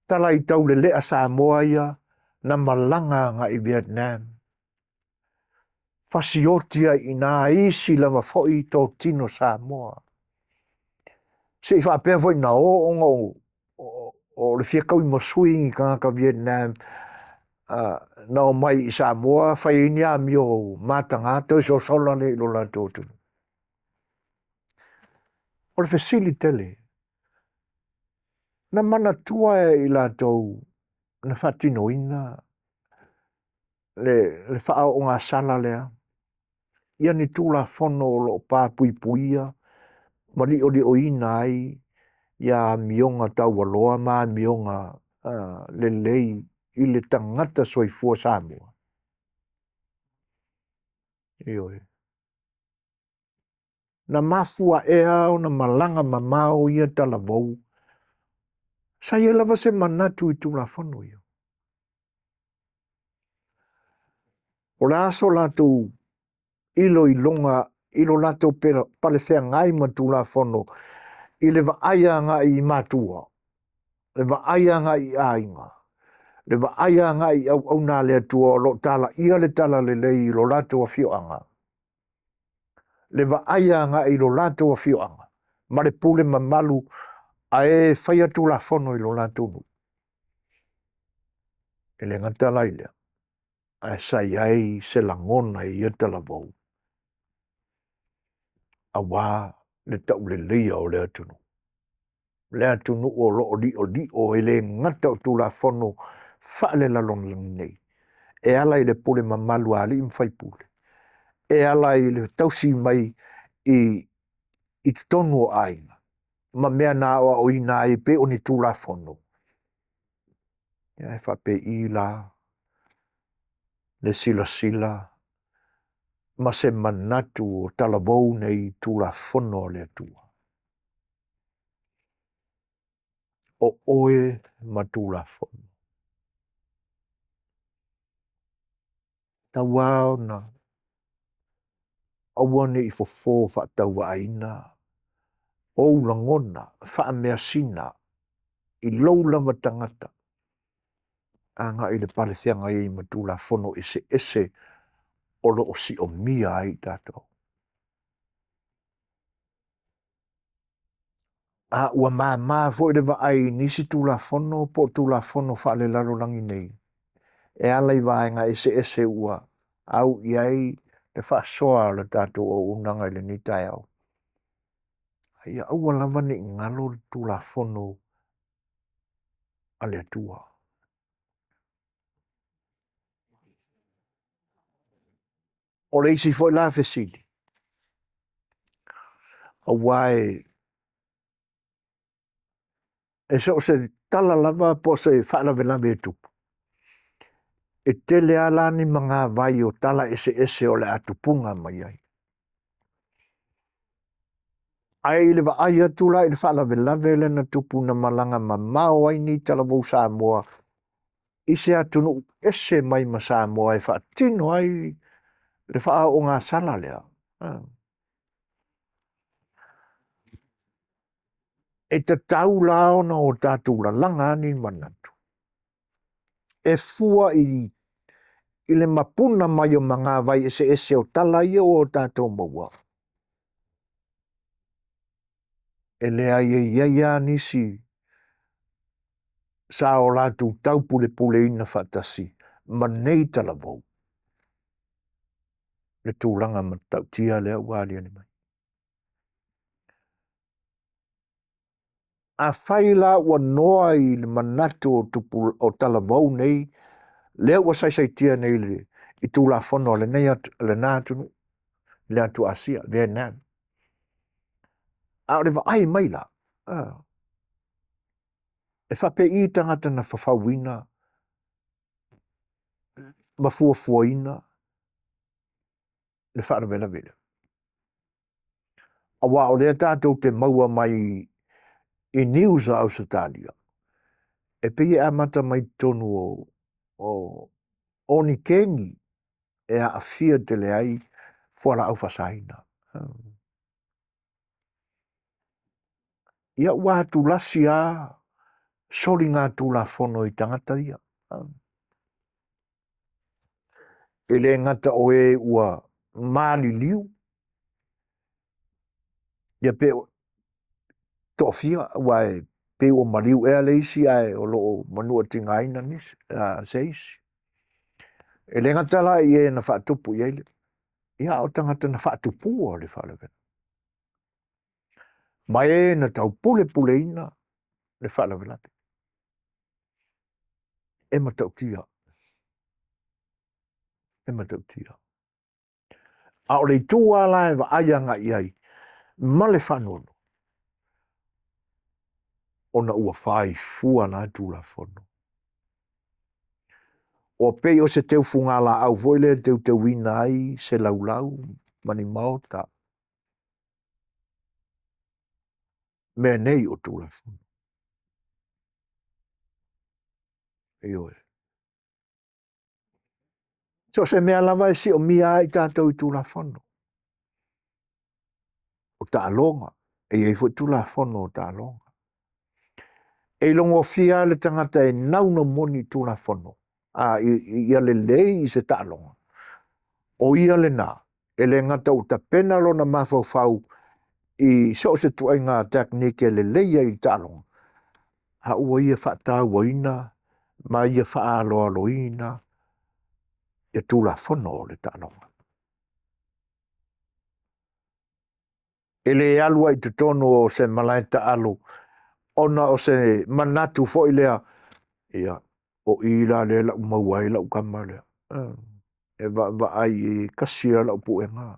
Tala i tau le lea Samoa ia, na malanga nga i Vietnam. Fasiotia i nā isi lama foi tō tino Samoa. Se i whapea foi na o le whiakau i masui i ka Vietnam, na o mai i Samoa, whai ini a mio mātanga, tau so sola le lo la tōtunu. o le fesili tele. Na mana tua I lātou na whatinoina le whao o ngā sala lea. Ia ni tūla whono o lo pāpui puia, ma li o ina ai, ia mionga tau waloa, ma mionga le lei I le tangata soifua Samoa. Ioi. Na mafua ea o na malanga mamao ia talavou. Sa ia lava se manatu I tūla whono ia. O le aso lātou ilo I longa, ilo lātou pale whea ngai ma tūla whono, I le vaaya ngai I mātua, le vaaya ngai I ainga, le vaaya ngai au nā lea tua o lo tala, ia le tala le lei lo lātou a whioanga. Le vaaya ngai lo lātou a whioanga. Ma le pule mamalu a e whaia tūla whono I lo lātou nu. E le ngata lailea. A sai ai se langona I ia talavou. A wā le tau le leia o le atunu. Le atunu o lo li o e le ngata o tūla whono whaale lalong langi nei. E ala I le pule mamalu a li mwhai pule. E ala I le tausi mai I tonu o ainga. Ma mea nā o ina I pe o ni tūla whono. Ia e whape I la, le sila sila, ma se manatu o talavou nei tūla whono le atua. O oe ma tūla whono. Tawao na awane I fofo whaatau wa aina, o langona, wha mea sina, I loulama tangata. Anga I le pale whianga I ma tūla whono ese o lo o si o mia ai tātou. A ua mā fo I le wa ai nisi tūla whono, po tūla whono whaale laro langi nei. E alai vaenga ese ua au iai le whaasoa le tātou o unanga I le nitai au. Ia aua lava ni ngalo tūla whono a le atua. O le isi fo I la fesili. A wae e so se tala lava po se whaala velave e tupu. E tele ala ni mga vai o tala ese o le atupunga mai ai. Ai le wa ai atula I le whaala velave le na tupu na malanga mamao ai ni tala vau Samoa. I se atunu ese mai ma Samoa e whaatino ai le wha o ngā sala lea. E te tau lao na o tātou la langa ni manatu. E fua I le mapuna mai o mga vai ese o tala ia o tātou maua. E lea ia nisi sa o lātou tau pule ina whatasi. Ma nei tala vau. Le tūlanga ma tau tia lea wālia ni mai. A whaila ua noa I le manatu o tupu o tala vau nei, lea ua sai tia nei le I tūla whono le nei le nātunu, le atu Asia, Vietnam. A le wa ai mai la. E whape I tangata na whawhawina, mafuafuaina, le whaarabela vele. A wā o lea tātou te maua mai I News Australia. E pei amata mai tonu o ni kengi e a fia te le ai fuara au fasaina. Ia wā tu lasi a sori ngā tūla whono I tangata ia. E le ngata o e ua māli liu. Ia pe tofia wai pe o mariu e leisi ai o lo manua tinga ina nis seis. E le ngata la I e na whaatupu I ele. Ia o tangata na whaatupu o le whaalewe. Mai e na tau pule ina le whala velate. E matau tia. E matau tia. A o le tua la e wa ayanga iai. Ma le whanono. Ona ua whai fua na tu la fono. O pei o se teu funga la au voile teu wina ai se laulau mani maota. Me nei o tu la fono. E oe. So se mea lava e si o mia ai tātou i tu la fono. O ta alonga. E ei fo tu la fono o ta alonga. E longo fia le tangata e nauna moni tu la fono. A ia le lei i se ta alonga. O ia le nā. E le ngata o ta pena lo na mafau fau i so se tuai ngā teknike le leia i ta alonga. Ha ua ia whata waina, ma ia wha aloa loina, ia tu la fono le ta alonga. E le alua i te tono o se malai ta alu, ona o se manatu fo i lea, ia, o ila le lau mauai lau kama lea. E va ai i kasia lau pu e ngā.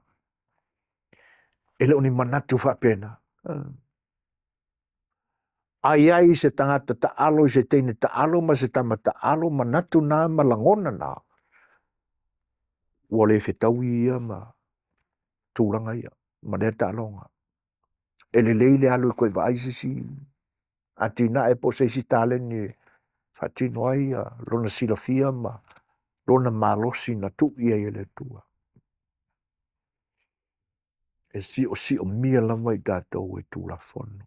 E leo ni manatu wha pena. Ai ai se tangata ta alo, se teine ta alo, ma se tama ta alo, manatu nā, malangona nā. Ua le whetau ia ma tūranga ia, ma lea ta alonga. E le leile alo i koe vai si. A tina e po se si tale ni whatino ai a lona silafia ma lona malosi na tu ia i le tua. E si o mia lama i tātou e tū la fono.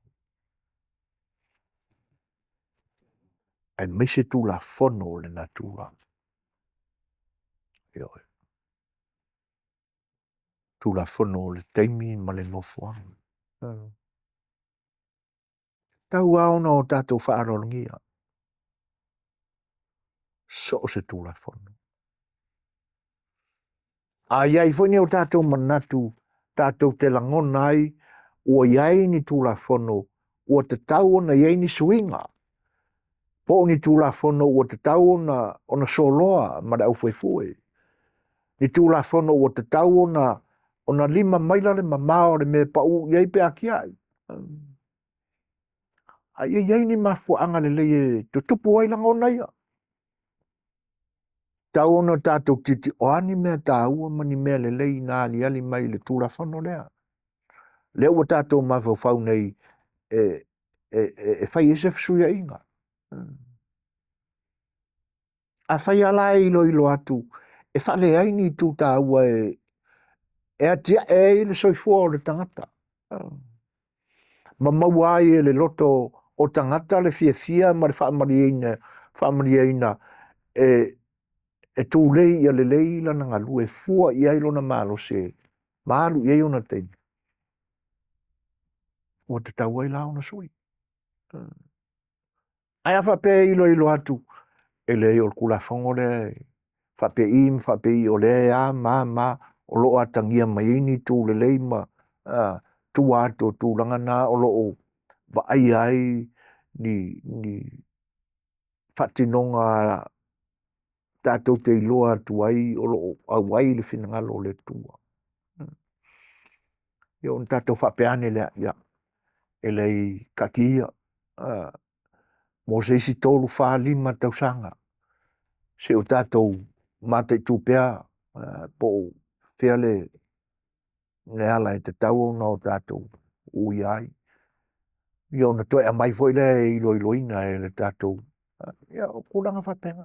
E me se tū la fono le na tūra. Ioi. Tū la fono le teimi ma le nofoang. Tau au no tātou whaarongia. So se tū la fono. A iai fwini o tātou manatu, tātou te langona ai, ua iai ni tū la fono, ua te tau ona iai ni suinga. Po ni tū la fono ua te tau ona soloa ma da ufuefue. Ni tū la fono ua te tau ona lima maila le mamao le me pa u iai pe aki ai. A iai ni mafua anga le leie tutupu ai langona ia. Tau ona tātou titi o ani mea tā ua mani mea le lei nā li ali mai le tū la fono lea. Le ua tātou mafau fau nei e fai ese fsuia inga. A fai ala e ilo atu, e fale ai ni tū tā ua e atia e le soifua o le tangata. Ma maua ai e le loto o tangata le fia ma le whaamariaina e tū lei ia le lei lana ngalu e fua i ai lona malo se maalu i ai ona teini. O te tau ai lao na sui. Ai a whape ilo atu e le o kula whango le whape i o le a ma o lo atangia mai ini tū le lei ma tū ato tū langana o lo o va ai ni whatinonga tātou te iloa tu ai o lo au ai le whinangalo le tua. Ia on tātou whapeane lea, ia, e lei kakia, mo se isi tolu whaalima tausanga, se o tātou mate tūpea, po whea le ala e te tau na o tātou ui ai. Ia ona toi a mai foi le iloina e le tātou. Ia, o kulanga whapenga.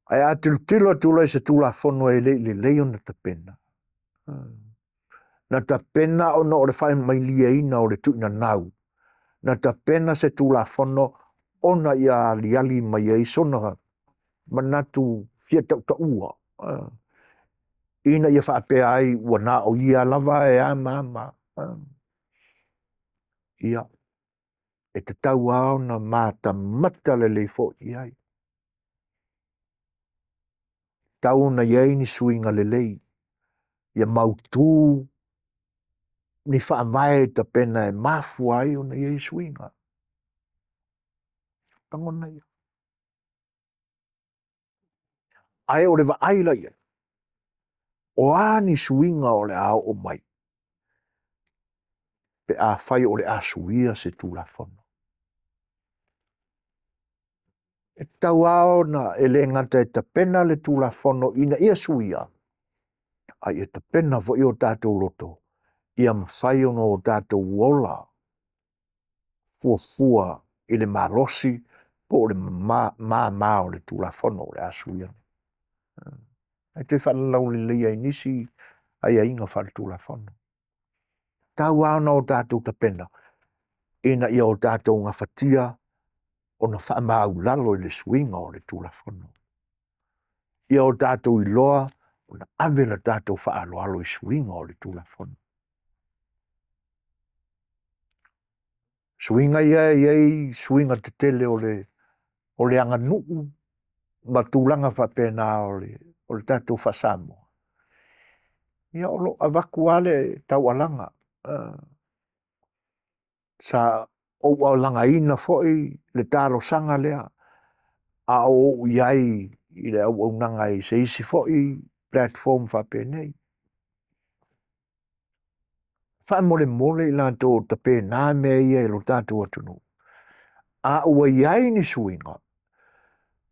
Ai a tilo tula se tula fono e le ona ta pena. Na ta pena ona o le whae mai lia ina o le tuina nau. Na ta pena se tula fono ona ia liali mai e sona manatu fia tau ta ua. Ina ia whaapea ai ua na o ia lava e a mama. Ia. E te tau ao na mata mata le leifo i ai. Tau na iei ni suinga le lei. Ia mautū ni whaamai ta pena e mafu ai o na iei suinga. Tangona ia. Ai o le wa aila ia. O ani suinga o le ao o mai. Pe a whai o le a suia se tūla whono. E tau ao na e le ngata e ta pena le tūla whono ina ia suia. Ai e ta pena vo i o tātou loto. Ia mwhai ono o tātou uola. Fua i le marosi po le ma o le tūla whono o le a suia. Ai te whalalau le lia inisi ai a inga whal tūla whono. Tau ao na o tātou ta pena. Ina ia o tātou ngā whatia o na whaamau lalo i le suinga o le tūla whono. Ia o tātou i loa o na awela tātou whaalo alo i suinga o le tūla whono. Suinga iei suinga te tele o le anga nuu ma tūlanga whapena o le tātou whasamo. Ia o lo avaku ale tau alanga. Sa o alanga ina foi le tālo sanga lea. A o iai i le au nanga i se isi foi platform whapenei. Wha mole i lanto ta pēnā mea ia i lo tātou atunu. A ua iai ni suinga.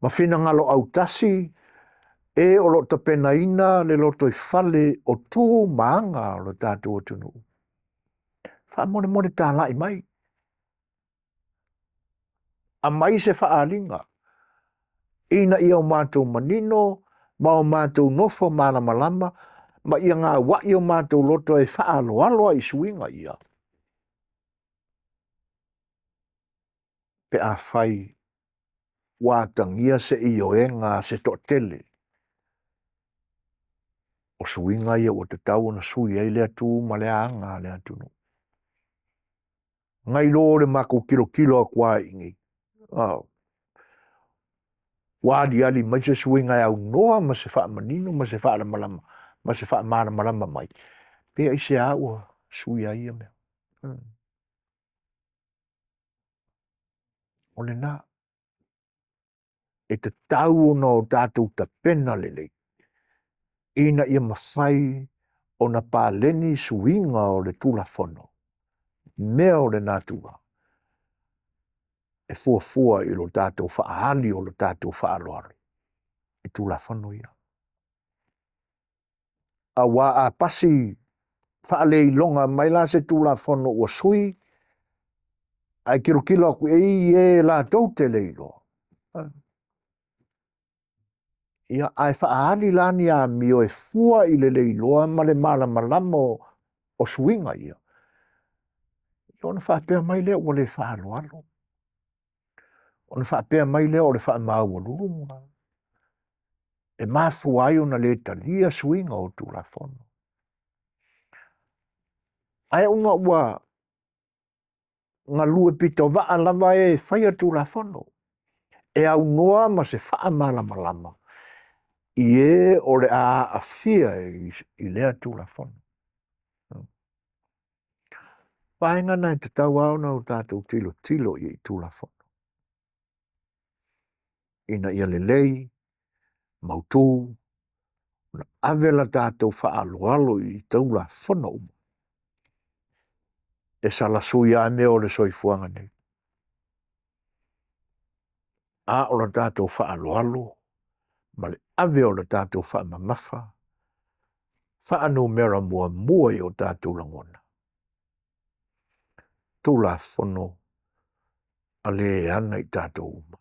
Ma whina ngalo au tasi e o lo ta pēna ina le loto i whale o tū maanga o lo tātou atunu. Wha mole tā lai mai. A mai se wha alinga. Ina ia o mātou manino, ma o mātou nofo mana malama, ma ia ngā wai o mātou loto e wha aloa i suinga ia. Pe a whai wātangia se i o enga se to tele. O suinga ia o te tau na sui ai lea tū ma lea anga lea tunu. Ngai lo le mako kilo a kua ingi. Wādi ali mai se suinga au noa ma se wha manino, ma se wha malama, ma se wha mana malama mai. Pea i se aua sui ai mea. O le nā. E te tau no tātou ta pena lelei. Ina ia mawhai o na pāleni suinga o le tūla whono. Mea o le nātua. E fua i lo tātou whaahali o lo tātou whaaloalo. I tūla whono ia. A wā a pasi whaalei longa mai la se tūla whono ua sui. Ai kilo aku e la tau te leilo. Ia ai whaahali lani a mio e fua i le leiloa ma le malama o suinga ia. Ia ona whaapea mai lea o le whaaloalo. Ona whaapea mai lea o le whaamau alurunga. E mafu ai ona le talia suinga o tūla whono. Ai unga ua ngā lue pito waa lava e whaia tūla whono. E au noa ma se wha malama. I e o le a fia i lea tūla whono. Paenga nei te tau au na o tātou tilo i tūla whono. Ina ia le lei, mautū, na awela tātou wha alo i tūla whono umu. E sala sui a mea o le soifuanga nei. A o la tātou wha alo, ma le ave o le tātou wha mamafa, wha anu mera mua i o tātou langona. Tūla whono a le ana i tātou uma.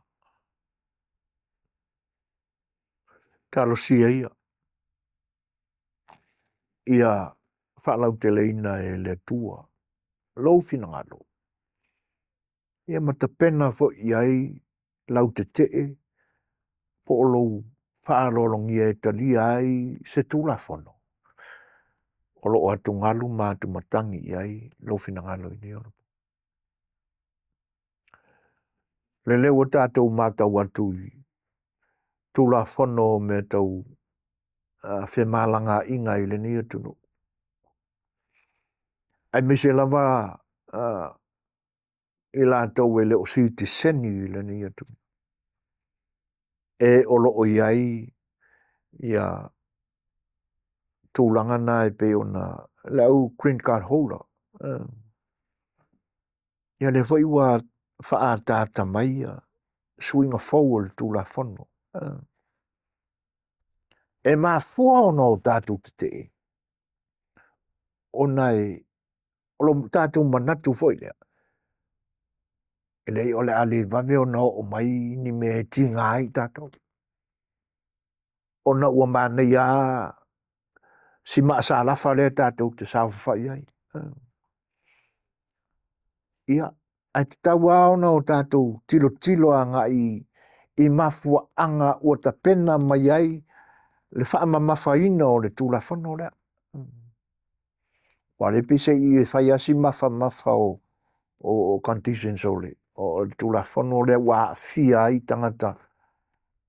Talo sia ia. Ia whalau te leina e le tua. Lau fina ngalo. Ia matapena fo iai lau te tee. Po o lou whaalolongi e tali ai se tūla whono. O lo atu ngalu mātu matangi iai lau fina ngalo i ni ora. Le leo tātou mātau atu i tūla whono me tau whemalanga inga i le ni atunu. ai me se lava i lātou e le o si te seni i le ni atu. E olo o iai ia tūlanga nā e pe o na lau green card holder. Ia le foi ua wha tāta mai swing a forward tūla whono. E mā fua o no tātou te. O nai, olo tātou manatu foi lea. E lei ole ale vave o no o mai ni me tinga ai tātou. O na ua mānei a si maa sa lafa lea tātou te sāwhawhai ai. Ia, ai te tau ao na o tātou tilo anga i mafua anga o ta pena mai ai le whaama mawhaina o le tūla whano lea. Wa le pise i e whai asi mafa o conditions o le tūla whano lea wa fia i tangata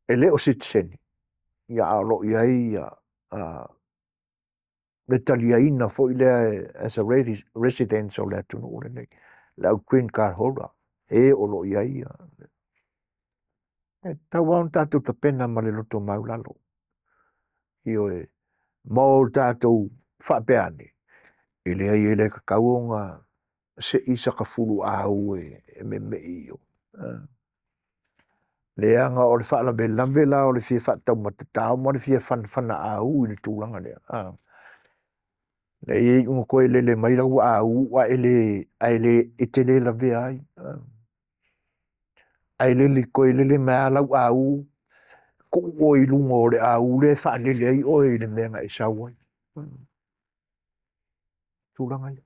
e leo citizen. Ia alo i ai le talia ina fo i lea as a resident o lea tunu o le nei. Lau green card holder. E olo i ai. E tau au tātou ta pena ma le loto maulalo. Io e mau tātou whapeane. I lea i ele kakaunga se isa ka fulu au e me iyo. Leanga o le whaala me lamvela o le fia whaatau matatau mo le fia whana au i le tūlanga lea. Le i unga koe lele mai lau au wa ele itele la vea ai. Ai lele koe lele mea lau au ko o i lunga o le au le wha lele ai o i le mea e sau ai. Tūlanga ai.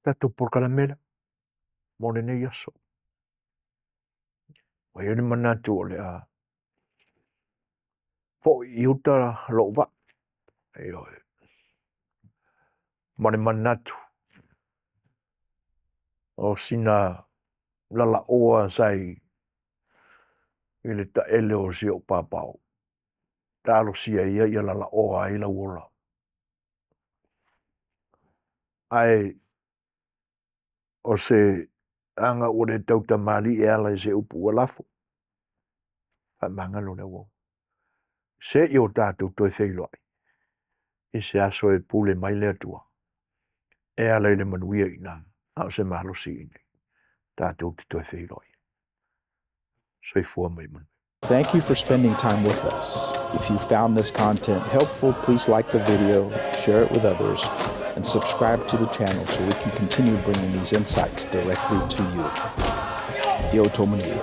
Tato por calamela. Mone ne yaso. Wa yoni manatu o le a. Fo i uta lo wa. Ayo. Mone manatu. O sina lala oa sai i le ta ele o si o papau. Talo sia ia lala oa i la wola. Ai o se anga o le tauta mali e ala se upu o lafo. Fa mangalo le wo. Se i o tātou toi whailo ai. I se aso e pule mai le atua. E ala i le manuia i nā. Au se mahalo si i nei. Tātou te toi whailo ai. So i fua mai manu. Thank you for spending time with us. If you found this content helpful, please like the video, share it with others, and subscribe to the channel so we can continue bringing these insights directly to you. Io Tomanui.